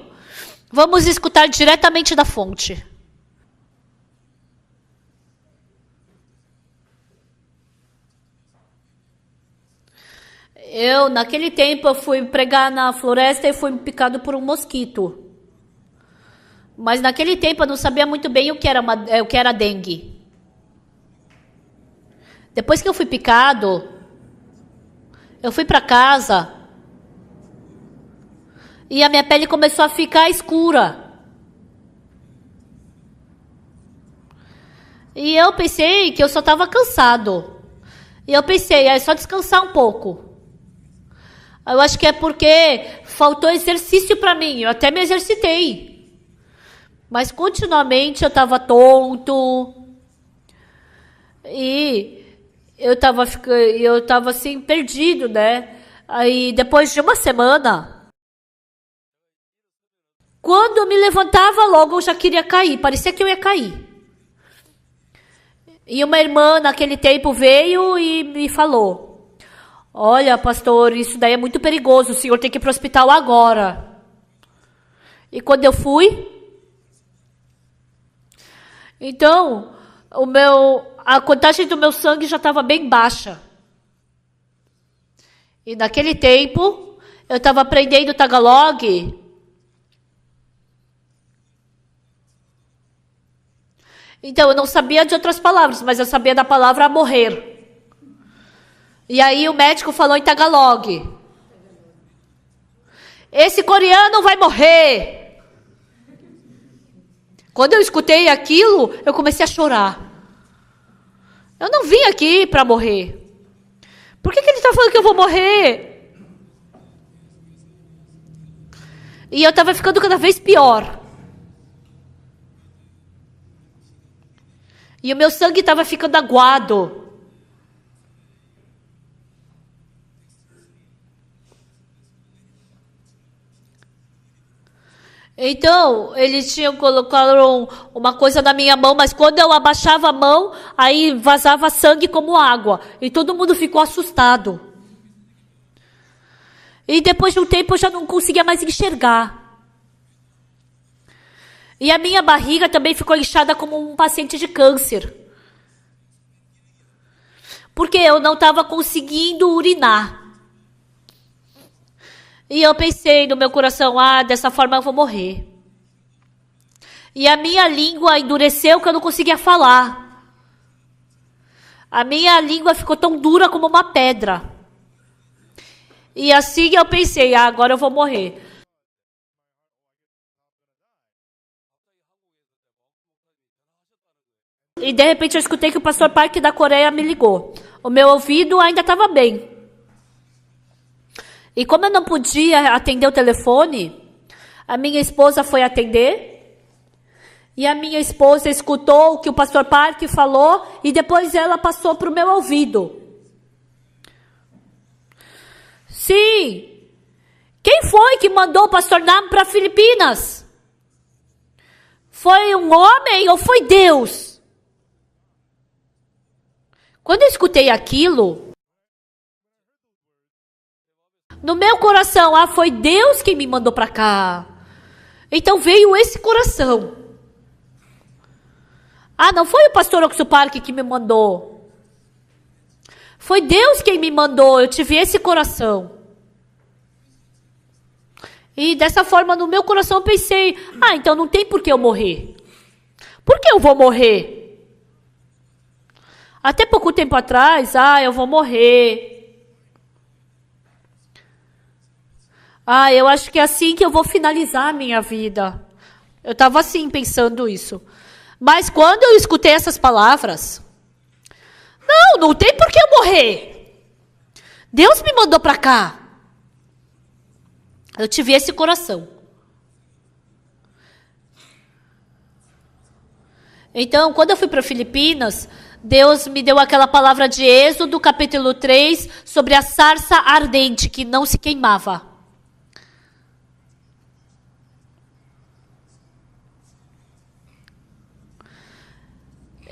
Vamos escutar diretamente da fonte. Naquele tempo, eu fui pregar na floresta e fui picado por um mosquito. Mas naquele tempo eu não sabia muito bem o que era dengue. Depois que eu fui picado, eu fui para casa e a minha pele começou a ficar escura. E eu pensei que eu só estava cansado. E eu pensei, é só descansar um pouco. Eu acho que é porque faltou exercício para mim. Eu até me exercitei. Mas continuamente eu estava tonto. E eu estava assim, perdido, né? Aí depois de uma semana, quando eu me levantava logo eu já queria cair. Parecia que eu ia cair. E uma irmã naquele tempo veio e me falou: olha, pastor, isso daí é muito perigoso, o senhor tem que ir para o hospital agora. E quando eu fui, então, a contagem do meu sangue já estava bem baixa. E naquele tempo, eu estava aprendendo Tagalog. Então, eu não sabia de outras palavras, mas eu sabia da palavra morrer. E aí o médico falou em Tagalog: esse coreano vai morrer. Quando eu escutei aquilo, eu comecei a chorar. Eu não vim aqui para morrer. Por que ele está falando que eu vou morrer? E eu estava ficando cada vez pior. E o meu sangue estava ficando aguado. Então, eles tinham colocado uma coisa na minha mão, mas quando eu abaixava a mão, aí vazava sangue como água. E todo mundo ficou assustado. E depois de um tempo eu já não conseguia mais enxergar. E a minha barriga também ficou inchada como um paciente de câncer. Porque eu não estava conseguindo urinar. E eu pensei no meu coração, dessa forma eu vou morrer. E a minha língua endureceu que eu não conseguia falar. A minha língua ficou tão dura como uma pedra. E assim eu pensei, agora eu vou morrer. E de repente eu escutei que o pastor Park da Coreia me ligou. O meu ouvido ainda estava bem. E como eu não podia atender o telefone, a minha esposa foi atender. E a minha esposa escutou o que o pastor Park falou e depois ela passou para o meu ouvido. Sim. Quem foi que mandou o pastor Nam para Filipinas? Foi um homem ou foi Deus? Quando eu escutei aquilo, no meu coração, foi Deus quem me mandou para cá. Então veio esse coração. Ah, não foi o pastor Oxo Park que me mandou. Foi Deus quem me mandou, eu tive esse coração. E dessa forma, no meu coração, eu pensei, então não tem por que eu morrer. Por que eu vou morrer? Até pouco tempo atrás, eu vou morrer. Eu acho que é assim que eu vou finalizar a minha vida. Eu estava assim, pensando isso. Mas quando eu escutei essas palavras, não tem por que eu morrer. Deus me mandou para cá. Eu tive esse coração. Então, quando eu fui para Filipinas, Deus me deu aquela palavra de Êxodo, capítulo 3, sobre a sarça ardente que não se queimava.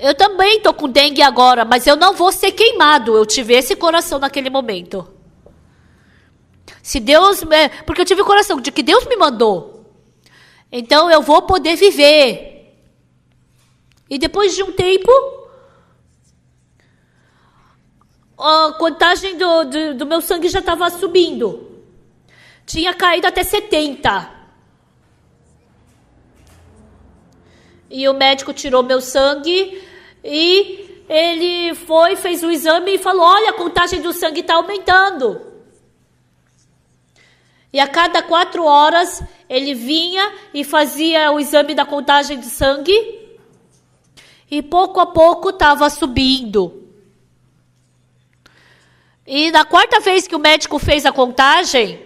Eu também estou com dengue agora, mas eu não vou ser queimado. Eu tive esse coração naquele momento. Se Deus... Porque eu tive o coração de que Deus me mandou. Então eu vou poder viver. E depois de um tempo, a contagem do meu sangue já estava subindo. Tinha caído até 70. E o médico tirou meu sangue e ele fez o exame e falou, olha, a contagem do sangue está aumentando. E a cada 4 horas ele vinha e fazia o exame da contagem de sangue. E pouco a pouco estava subindo. E na 4ª vez que o médico fez a contagem,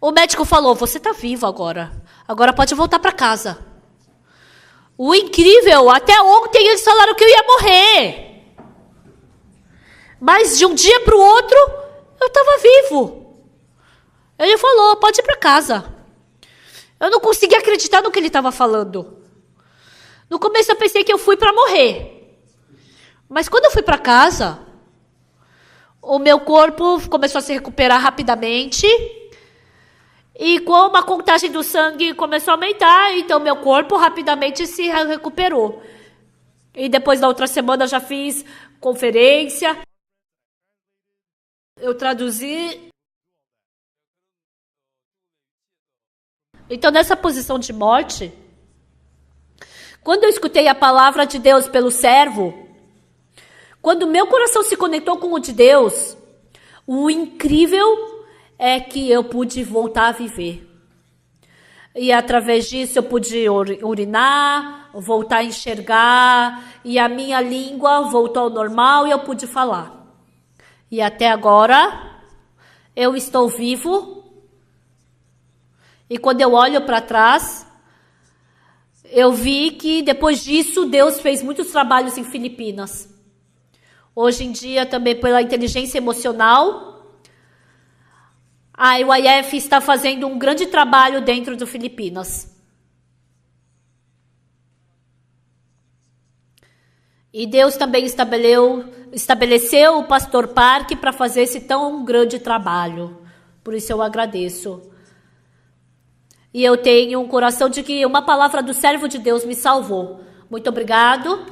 o médico falou, você está vivo agora. Agora pode voltar para casa. O incrível, até ontem eles falaram que eu ia morrer. Mas de um dia para o outro, eu estava vivo. Ele falou, pode ir para casa. Eu não conseguia acreditar no que ele estava falando. No começo eu pensei que eu fui para morrer. Mas quando eu fui para casa, o meu corpo começou a se recuperar rapidamente. E como a contagem do sangue começou a aumentar, então meu corpo rapidamente se recuperou. E depois da outra semana eu já fiz conferência. Eu traduzi. Então, nessa posição de morte, quando eu escutei a palavra de Deus pelo servo, quando meu coração se conectou com o de Deus, o incrível é que eu pude voltar a viver. E através disso eu pude urinar, voltar a enxergar, e a minha língua voltou ao normal e eu pude falar. E até agora, eu estou vivo. E quando eu olho para trás, eu vi que depois disso Deus fez muitos trabalhos em Filipinas. Hoje em dia, também pela inteligência emocional, a UIF está fazendo um grande trabalho dentro do Filipinas. E Deus também estabeleceu o Pastor Park para fazer esse tão grande trabalho. Por isso eu agradeço. E eu tenho um coração de que uma palavra do servo de Deus me salvou. Muito obrigado.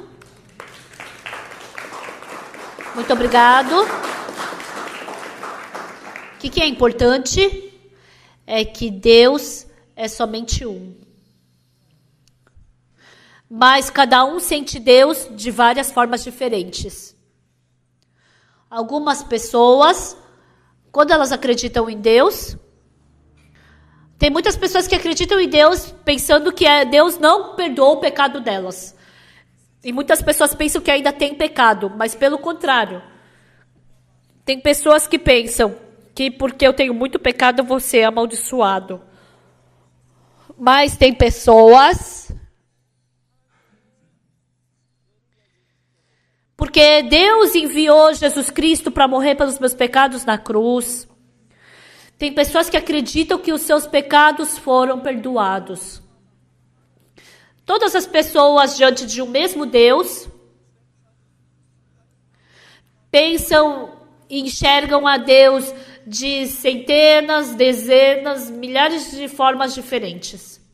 Muito obrigado. O que é importante é que Deus é somente um. Mas cada um sente Deus de várias formas diferentes. Algumas pessoas, quando elas acreditam em Deus, tem muitas pessoas que acreditam em Deus pensando que Deus não perdoou o pecado delas. E muitas pessoas pensam que ainda tem pecado, mas pelo contrário. Tem pessoas que pensam que porque eu tenho muito pecado eu vou ser amaldiçoado. Mas tem pessoas... Porque Deus enviou Jesus Cristo para morrer pelos meus pecados na cruz. Tem pessoas que acreditam que os seus pecados foram perdoados. Todas as pessoas diante de um mesmo Deus pensam e enxergam a Deus de centenas, dezenas, milhares de formas diferentes.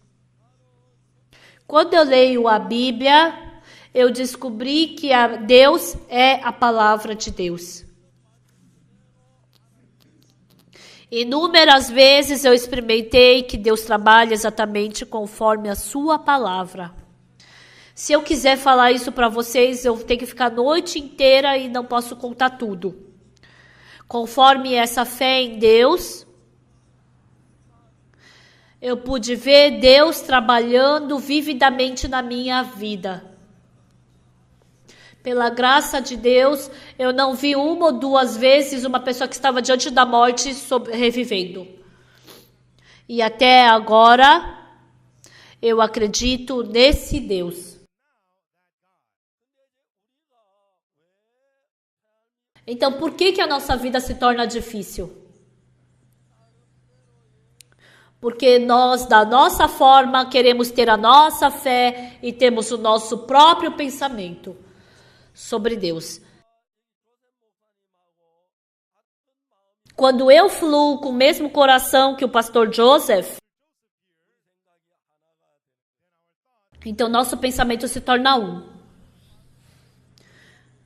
Quando eu leio a Bíblia, eu descobri que Deus é a palavra de Deus. Inúmeras vezes eu experimentei que Deus trabalha exatamente conforme a sua palavra. Se eu quiser falar isso para vocês, eu tenho que ficar a noite inteira e não posso contar tudo. Conforme essa fé em Deus, eu pude ver Deus trabalhando vividamente na minha vida. Pela graça de Deus, eu não vi uma ou duas vezes uma pessoa que estava diante da morte revivendo. E até agora, eu acredito nesse Deus. Então, por que a nossa vida se torna difícil? Porque nós, da nossa forma, queremos ter a nossa fé e temos o nosso próprio pensamento sobre Deus. Quando eu fluo com o mesmo coração que o pastor Joseph, então nosso pensamento se torna um.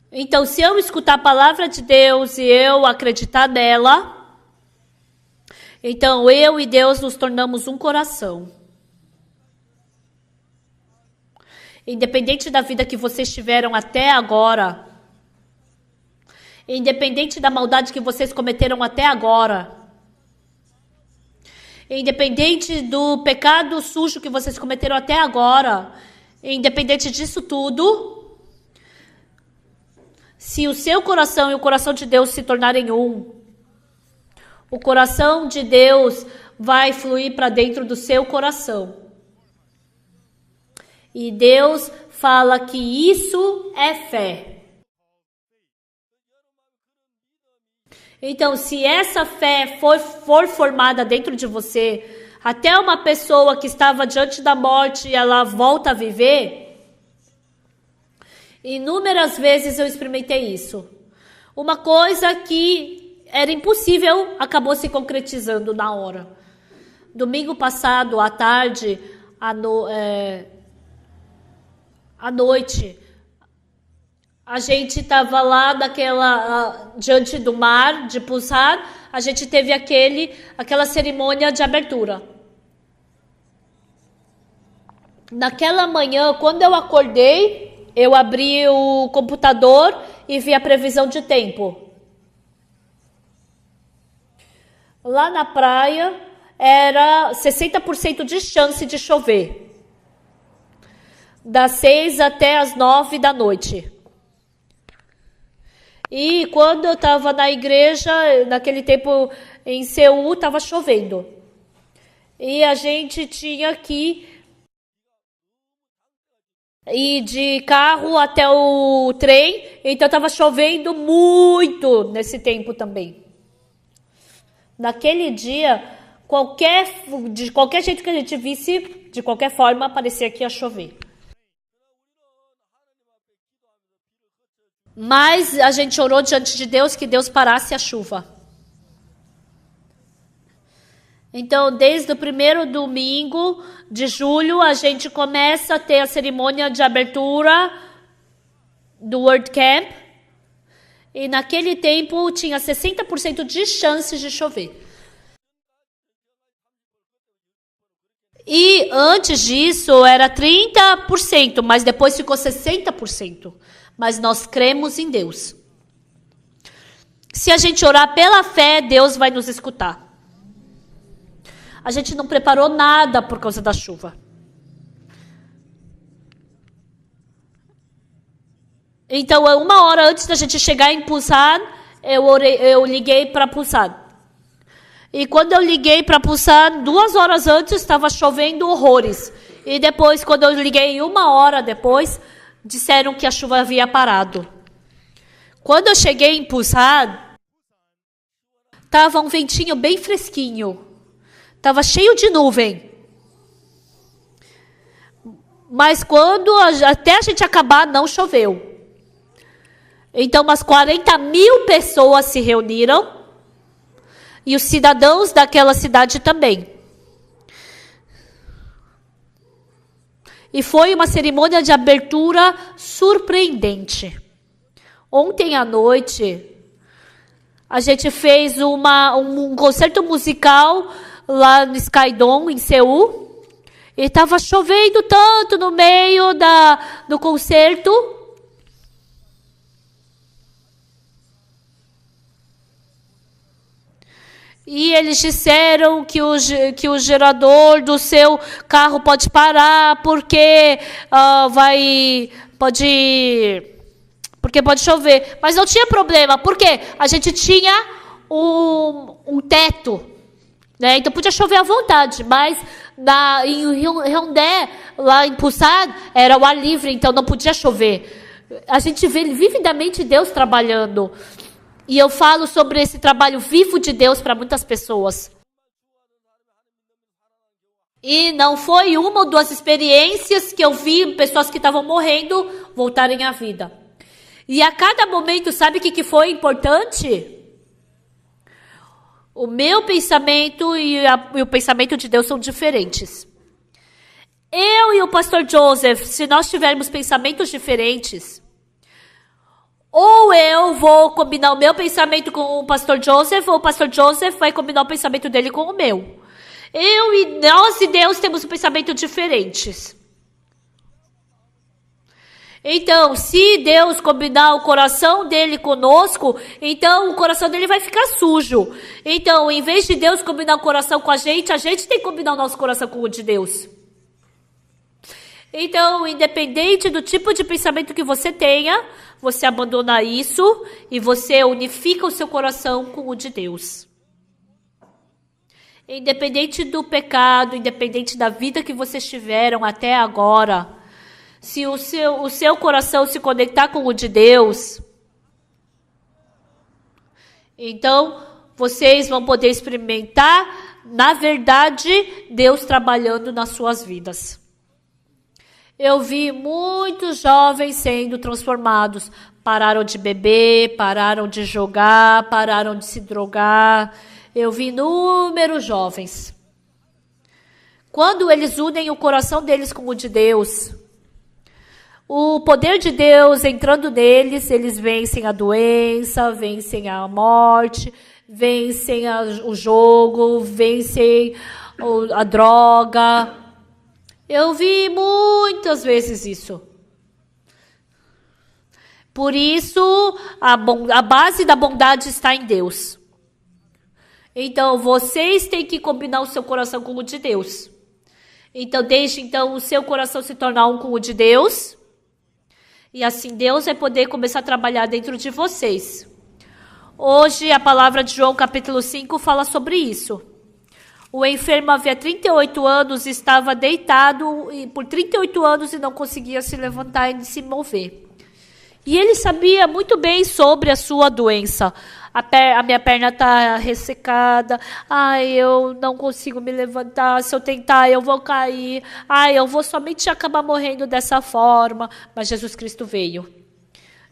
Então, se eu escutar a palavra de Deus e eu acreditar nela, então eu e Deus nos tornamos um coração. Independente da vida que vocês tiveram até agora, independente da maldade que vocês cometeram até agora, independente do pecado sujo que vocês cometeram até agora, independente disso tudo, se o seu coração e o coração de Deus se tornarem um, o coração de Deus vai fluir para dentro do seu coração. E Deus fala que isso é fé. Então, se essa fé for formada dentro de você, até uma pessoa que estava diante da morte, ela volta a viver. Inúmeras vezes eu experimentei isso. Uma coisa que era impossível acabou se concretizando na hora. Domingo passado, à tarde, à noite, a gente estava lá diante do mar de Pulsar, a gente teve aquela cerimônia de abertura. Naquela manhã, quando eu acordei, eu abri o computador e vi a previsão de tempo. Lá na praia era 60% de chance de chover. Das 6 até as 9 da noite. E quando eu estava na igreja, naquele tempo em Seul, estava chovendo. E a gente tinha que ir de carro até o trem, então estava chovendo muito nesse tempo também. Naquele dia, de qualquer jeito que a gente visse, de qualquer forma, parecia que ia chover. Mas a gente orou diante de Deus que Deus parasse a chuva. Então, desde o primeiro domingo de julho, a gente começa a ter a cerimônia de abertura do Word Camp. E naquele tempo tinha 60% de chances de chover. E antes disso era 30%, mas depois ficou 60%. Mas nós cremos em Deus. Se a gente orar pela fé, Deus vai nos escutar. A gente não preparou nada por causa da chuva. Então, 1 hora antes da gente chegar em Busan, eu liguei para Busan. E quando eu liguei para Busan, 2 horas antes, estava chovendo horrores. E depois, quando eu liguei 1 hora depois, disseram que a chuva havia parado. Quando eu cheguei em Busan, estava um ventinho bem fresquinho. Estava cheio de nuvem. Mas até a gente acabar, não choveu. Então, umas 40 mil pessoas se reuniram. E os cidadãos daquela cidade também. E foi uma cerimônia de abertura surpreendente. Ontem à noite, a gente fez um concerto musical lá no Skydome, em Seul. E estava chovendo tanto no meio do concerto. E eles disseram que o gerador do seu carro pode parar porque pode chover. Mas não tinha problema, porque a gente tinha um teto, né? Então podia chover à vontade, mas em Hyundai, lá em Busan, era o ar livre, então não podia chover. A gente vê vividamente Deus trabalhando. E eu falo sobre esse trabalho vivo de Deus para muitas pessoas. E não foi uma ou duas experiências que eu vi pessoas que estavam morrendo voltarem à vida. E a cada momento, sabe o que foi importante? O meu pensamento e o pensamento de Deus são diferentes. Eu e o pastor Joseph, se nós tivermos pensamentos diferentes, ou eu vou combinar o meu pensamento com o pastor Joseph, ou o pastor Joseph vai combinar o pensamento dele com o meu. Nós e Deus temos um pensamento diferentes. Então, se Deus combinar o coração dele conosco, então o coração dele vai ficar sujo. Então, em vez de Deus combinar o coração com a gente tem que combinar o nosso coração com o de Deus. Então, independente do tipo de pensamento que você tenha, você abandona isso e você unifica o seu coração com o de Deus. Independente do pecado, independente da vida que vocês tiveram até agora, se o seu coração se conectar com o de Deus, então vocês vão poder experimentar, na verdade, Deus trabalhando nas suas vidas. Eu vi muitos jovens sendo transformados. Pararam de beber, pararam de jogar, pararam de se drogar. Eu vi inúmeros jovens. Quando eles unem o coração deles com o de Deus, o poder de Deus entrando neles, eles vencem a doença, vencem a morte, vencem o jogo, vencem a droga. Eu vi muitas vezes isso. Por isso, a base da bondade está em Deus. Então, vocês têm que combinar o seu coração com o de Deus. Então, deixe o seu coração se tornar um com o de Deus. E assim, Deus vai poder começar a trabalhar dentro de vocês. Hoje, a palavra de João, capítulo 5, fala sobre isso. O enfermo havia 38 anos, estava deitado por 38 anos e não conseguia se levantar e se mover. E ele sabia muito bem sobre a sua doença. A minha perna está ressecada. Eu não consigo me levantar. Se eu tentar, eu vou cair. Eu vou somente acabar morrendo dessa forma. Mas Jesus Cristo veio.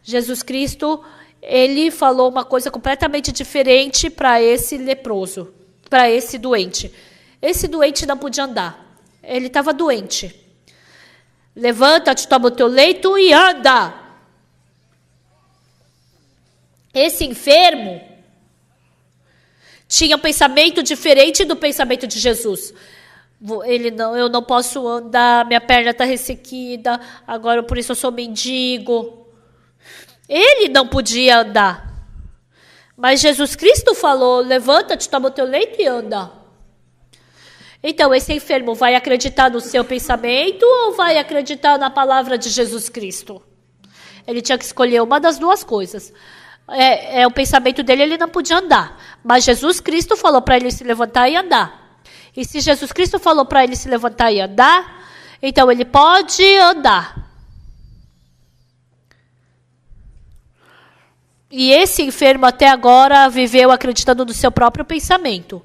Jesus Cristo, ele falou uma coisa completamente diferente para esse leproso. Para esse doente. Esse doente não podia andar. Ele estava doente. Levanta-te, toma o teu leito e anda. Esse enfermo tinha um pensamento diferente do pensamento de Jesus. Eu não posso andar, minha perna está ressequida, agora por isso eu sou mendigo. Ele não podia andar. Mas Jesus Cristo falou, levanta-te, toma o teu leito e anda. Então, esse enfermo vai acreditar no seu pensamento ou vai acreditar na palavra de Jesus Cristo? Ele tinha que escolher uma das duas coisas. O pensamento dele, ele não podia andar. Mas Jesus Cristo falou para ele se levantar e andar. E se Jesus Cristo falou para ele se levantar e andar, então ele pode andar. E esse enfermo até agora viveu acreditando no seu próprio pensamento.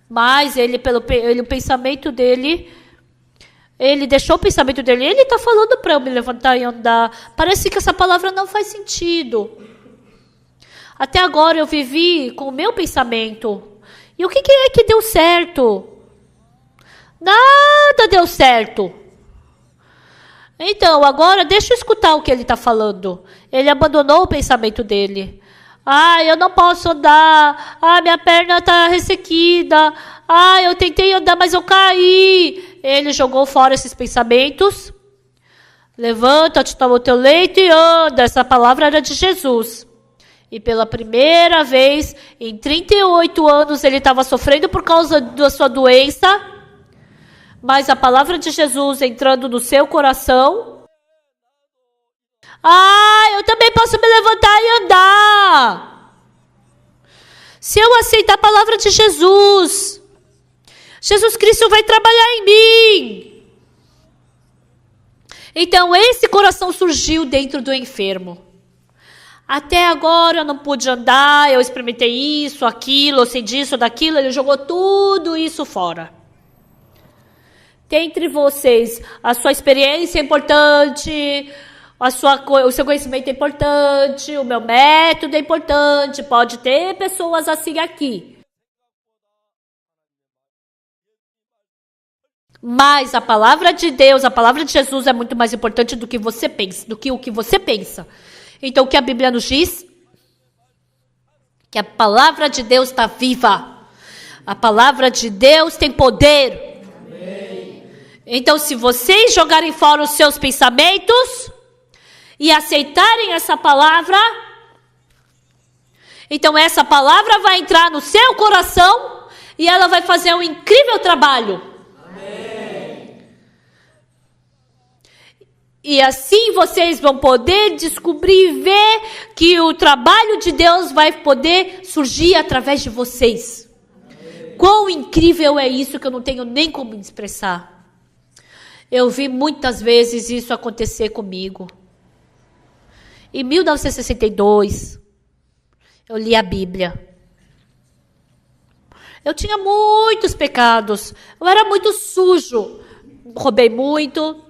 Mas o pensamento dele, ele deixou o pensamento dele. Ele está falando para eu me levantar e andar. Parece que essa palavra não faz sentido. Até agora eu vivi com o meu pensamento. E o que é que deu certo? Nada deu certo. Então, agora deixa eu escutar o que ele está falando. Ele abandonou o pensamento dele. Eu não posso andar. Minha perna está ressequida. Eu tentei andar, mas eu caí. Ele jogou fora esses pensamentos. Levanta-te, toma o teu leito e anda. Essa palavra era de Jesus. E pela primeira vez, em 38 anos, ele estava sofrendo por causa da sua doença. Mas a palavra de Jesus entrando no seu coração. Eu também posso me levantar e andar. Se eu aceitar a palavra de Jesus, Jesus Cristo vai trabalhar em mim. Então esse coração surgiu dentro do enfermo. Até agora eu não pude andar, eu experimentei isso, aquilo, eu sei disso, daquilo, ele jogou tudo isso fora. Dentre vocês, a sua experiência é importante, o seu conhecimento é importante, o meu método é importante, pode ter pessoas assim aqui. Mas a palavra de Deus, a palavra de Jesus é muito mais importante do que você pensa, do que o que você pensa. Então o que a Bíblia nos diz? Que a palavra de Deus está viva. A palavra de Deus tem poder. Então, se vocês jogarem fora os seus pensamentos e aceitarem essa palavra, então essa palavra vai entrar no seu coração e ela vai fazer um incrível trabalho. Amém. E assim vocês vão poder descobrir e ver que o trabalho de Deus vai poder surgir através de vocês. Amém. Quão incrível é isso que eu não tenho nem como expressar. Eu vi muitas vezes isso acontecer comigo. Em 1962, eu li a Bíblia. Eu tinha muitos pecados. Eu era muito sujo. Roubei muito.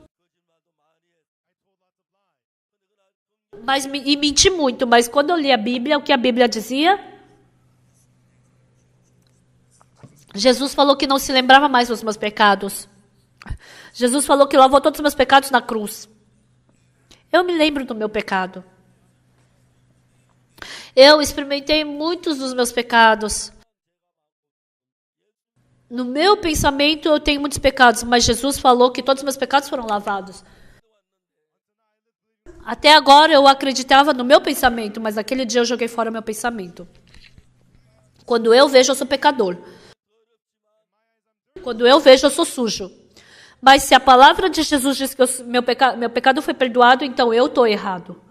E menti muito. Mas quando eu li a Bíblia, o que a Bíblia dizia? Jesus falou que não se lembrava mais dos meus pecados. Jesus falou que lavou todos os meus pecados na cruz. Eu me lembro do meu pecado. Eu experimentei muitos dos meus pecados. No meu pensamento eu tenho muitos pecados, mas Jesus falou que todos os meus pecados foram lavados. Até agora eu acreditava no meu pensamento, mas naquele dia eu joguei fora o meu pensamento. Quando eu vejo, eu sou pecador. Quando eu vejo, eu sou sujo. Mas se a palavra de Jesus diz que meu pecado foi perdoado, então eu estou errado.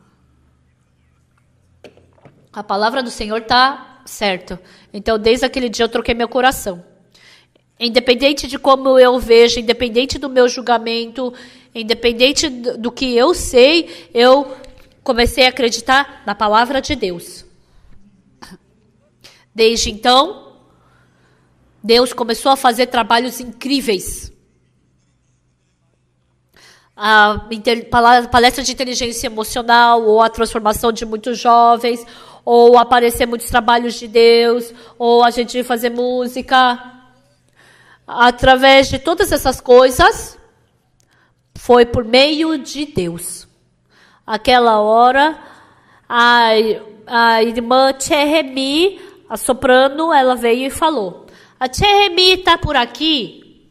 A palavra do Senhor está certa. Então, desde aquele dia, eu troquei meu coração. Independente de como eu vejo, independente do meu julgamento, independente do que eu sei, eu comecei a acreditar na palavra de Deus. Desde então, Deus começou a fazer trabalhos incríveis. A palestra de inteligência emocional, ou a transformação de muitos jovens, ou aparecer muitos trabalhos de Deus, ou a gente fazer música. Através de todas essas coisas, foi por meio de Deus. Aquela hora, a irmã Tcheremi, a soprano, ela veio e falou: a Tcheremi está por aqui?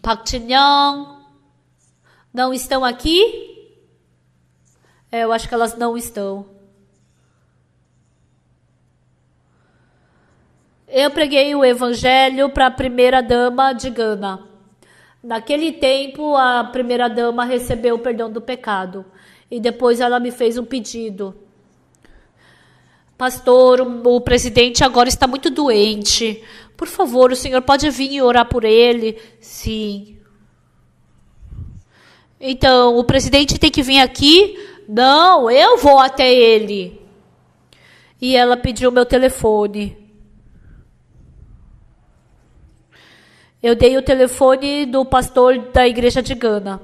Park Jin-young não estão aqui? Eu acho que elas não estão. Eu preguei o evangelho para a primeira-dama de Gana. Naquele tempo, a primeira-dama recebeu o perdão do pecado. E depois ela me fez um pedido. Pastor, o presidente agora está muito doente. Por favor, o senhor pode vir e orar por ele? Sim. Então, o presidente tem que vir aqui? Não, eu vou até ele. E ela pediu meu telefone. Eu dei o telefone do pastor da igreja de Gana.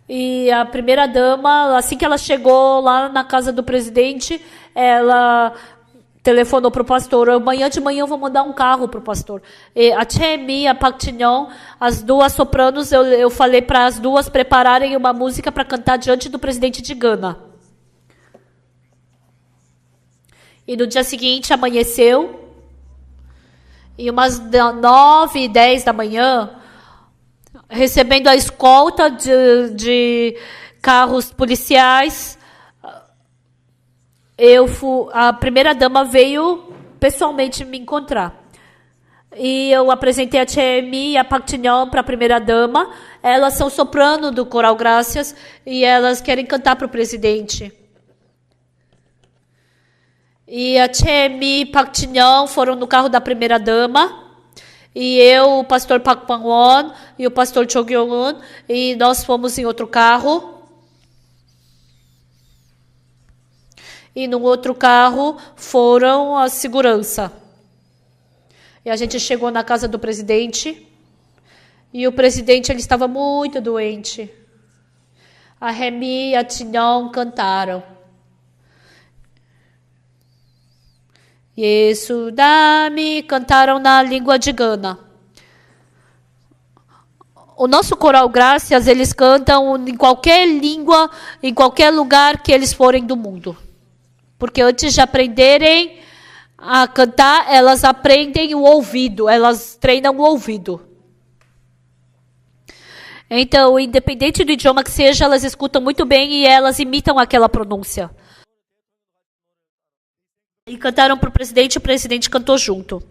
E a primeira-dama, assim que ela chegou lá na casa do presidente, ela telefonou para o pastor, amanhã de manhã eu vou mandar um carro para o pastor. E a Chemi, a Park Chin-young, as duas sopranos, eu falei para as duas prepararem uma música para cantar diante do presidente de Gana. E no dia seguinte amanheceu, e umas 9h10 da manhã, recebendo a escolta de carros policiais, a primeira-dama veio pessoalmente me encontrar. E eu apresentei a Chemi e a Park Chin-young para a primeira-dama. Elas são soprano do Coral Graças e elas querem cantar para o presidente. E a Chemi e Park Chin-young foram no carro da primeira-dama. E eu, o pastor Park Pan-won e o pastor Cho Kyung-un, e nós fomos em outro carro. E no outro carro foram a segurança. E a gente chegou na casa do presidente. E o presidente ele estava muito doente. A Remy e a Chin-young cantaram. Yesu Dami, cantaram na língua de Gana. O nosso coral Graças, eles cantam em qualquer língua, em qualquer lugar que eles forem do mundo. Porque antes de aprenderem a cantar, elas aprendem o ouvido, elas treinam o ouvido. Então, independente do idioma que seja, elas escutam muito bem e elas imitam aquela pronúncia. E cantaram para o presidente cantou junto.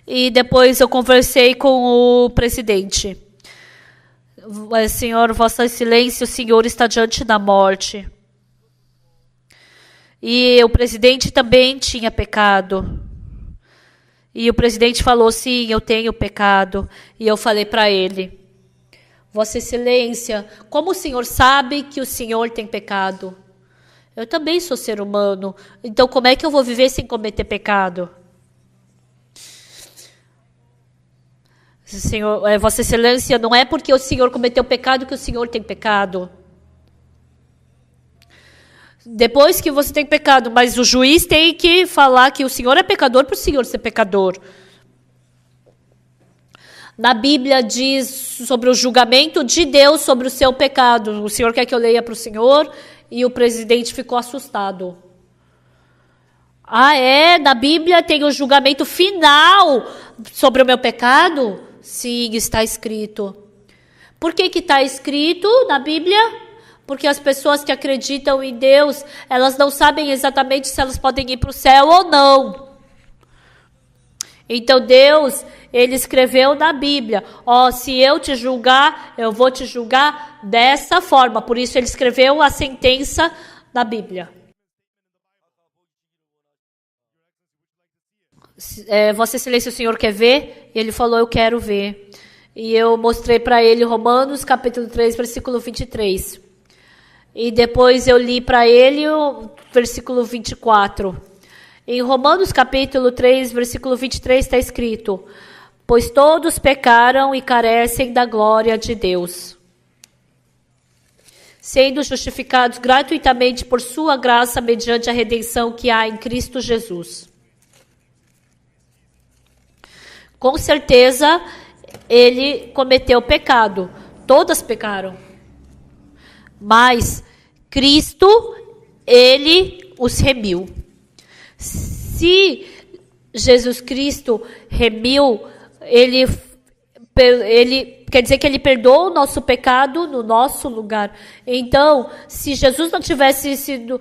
E depois eu conversei com o presidente. Senhor, Vossa Excelência, o Senhor está diante da morte. E o presidente também tinha pecado. E o presidente falou, sim, eu tenho pecado. E eu falei para ele, Vossa Excelência, como o senhor sabe que o senhor tem pecado? Eu também sou ser humano. Então como é que eu vou viver sem cometer pecado? Senhor, Vossa Excelência, não é porque o senhor cometeu pecado que o senhor tem pecado. Depois que você tem pecado, mas o juiz tem que falar que o senhor é pecador para o senhor ser pecador. Na Bíblia diz sobre o julgamento de Deus sobre o seu pecado. O senhor quer que eu leia para o senhor? E o presidente ficou assustado. Ah, é? Na Bíblia tem o julgamento final sobre o meu pecado? Sim, está escrito. Por que está escrito na Bíblia? Porque as pessoas que acreditam em Deus, elas não sabem exatamente se elas podem ir para o céu ou não. Então Deus, Ele escreveu na Bíblia, se eu te julgar, eu vou te julgar dessa forma. Por isso Ele escreveu a sentença na Bíblia. Vossa Excelência, o senhor quer ver? E ele falou, eu quero ver. E eu mostrei para ele Romanos capítulo 3, versículo 23. E depois eu li para ele o versículo 24. Em Romanos capítulo 3, versículo 23 está escrito, pois todos pecaram e carecem da glória de Deus, sendo justificados gratuitamente por sua graça mediante a redenção que há em Cristo Jesus. Com certeza, ele cometeu pecado. Todas pecaram. Mas Cristo, Ele os remiu. Se Jesus Cristo remiu, Ele quer dizer que Ele perdoou o nosso pecado no nosso lugar. Então, se Jesus não tivesse sido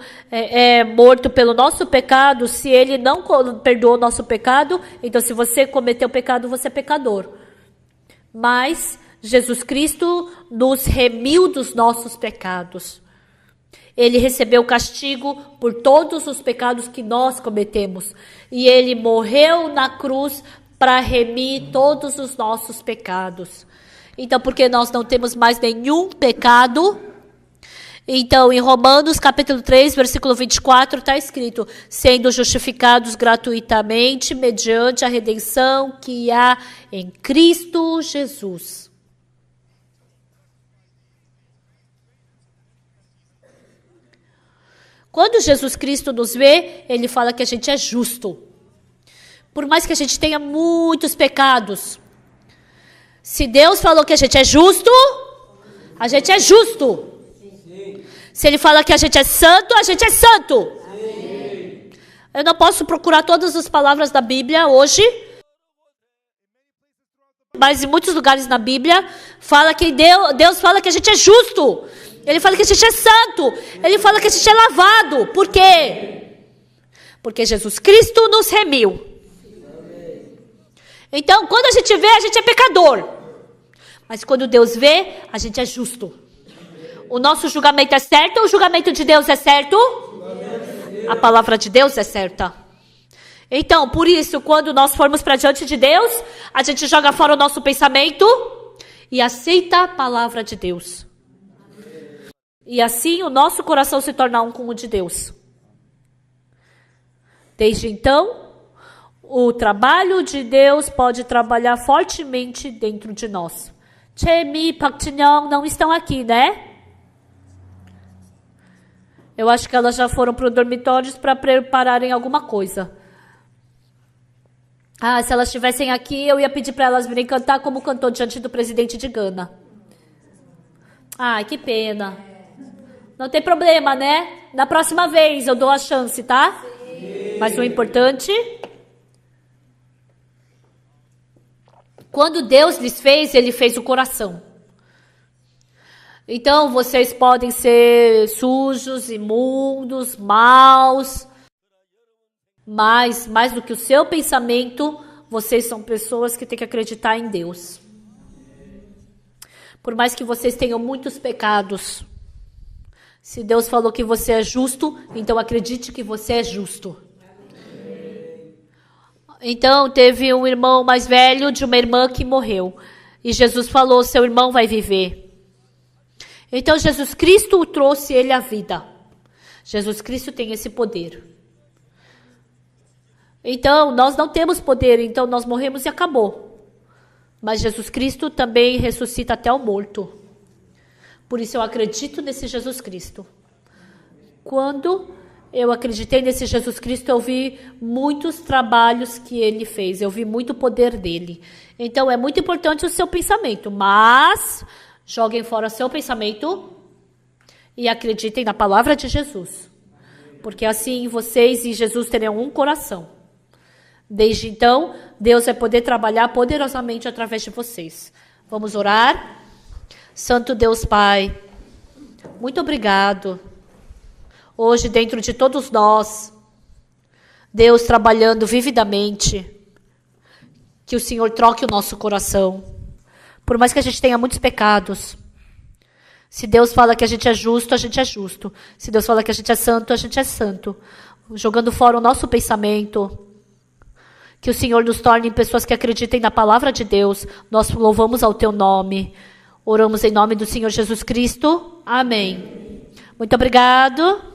morto pelo nosso pecado, se Ele não perdoou o nosso pecado, então se você cometeu pecado, você é pecador. Mas Jesus Cristo nos remiu dos nossos pecados. Ele recebeu castigo por todos os pecados que nós cometemos. E Ele morreu na cruz para remir todos os nossos pecados. Então, porque nós não temos mais nenhum pecado, então em Romanos capítulo 3, versículo 24, está escrito, sendo justificados gratuitamente mediante a redenção que há em Cristo Jesus. Quando Jesus Cristo nos vê, ele fala que a gente é justo. Por mais que a gente tenha muitos pecados. Se Deus falou que a gente é justo, a gente é justo. Se ele fala que a gente é santo, a gente é santo. Eu não posso procurar todas as palavras da Bíblia hoje, mas em muitos lugares na Bíblia fala que Deus fala que a gente é justo. Ele fala que a gente é santo. Ele fala que a gente é lavado. Por quê? Porque Jesus Cristo nos remiu. Então, quando a gente vê, a gente é pecador. Mas quando Deus vê, a gente é justo. O nosso julgamento é certo ou o julgamento de Deus é certo? A palavra de Deus é certa. Então, por isso, quando nós formos para diante de Deus, a gente joga fora o nosso pensamento e aceita a palavra de Deus. E assim o nosso coração se torna um com o de Deus. Desde então, o trabalho de Deus pode trabalhar fortemente dentro de nós. Chemi, Park Jin-young não estão aqui, né? Eu acho que elas já foram para o dormitório para prepararem alguma coisa. Se elas estivessem aqui, eu ia pedir para elas virem cantar como cantou diante do presidente de Gana. Que pena. Não tem problema, né? Na próxima vez eu dou a chance, tá? Sim. Mas o importante... Quando Deus lhes fez, Ele fez o coração. Então, vocês podem ser sujos, imundos, maus, mas mais do que o seu pensamento, vocês são pessoas que têm que acreditar em Deus. Por mais que vocês tenham muitos pecados, se Deus falou que você é justo, então acredite que você é justo. Então, teve um irmão mais velho de uma irmã que morreu. E Jesus falou, seu irmão vai viver. Então, Jesus Cristo trouxe ele à vida. Jesus Cristo tem esse poder. Então, nós não temos poder, então nós morremos e acabou. Mas Jesus Cristo também ressuscita até o morto. Por isso eu acredito nesse Jesus Cristo. Quando eu acreditei nesse Jesus Cristo, eu vi muitos trabalhos que ele fez, eu vi muito poder dele. Então é muito importante o seu pensamento, mas joguem fora o seu pensamento e acreditem na palavra de Jesus. Porque assim vocês e Jesus terão um coração. Desde então, Deus vai poder trabalhar poderosamente através de vocês. Vamos orar? Santo Deus Pai, muito obrigado. Hoje, dentro de todos nós, Deus trabalhando vividamente, que o Senhor troque o nosso coração. Por mais que a gente tenha muitos pecados, se Deus fala que a gente é justo, a gente é justo. Se Deus fala que a gente é santo, a gente é santo. Jogando fora o nosso pensamento, que o Senhor nos torne pessoas que acreditem na palavra de Deus. Nós louvamos ao teu nome. Oramos em nome do Senhor Jesus Cristo. Amém. Muito obrigado.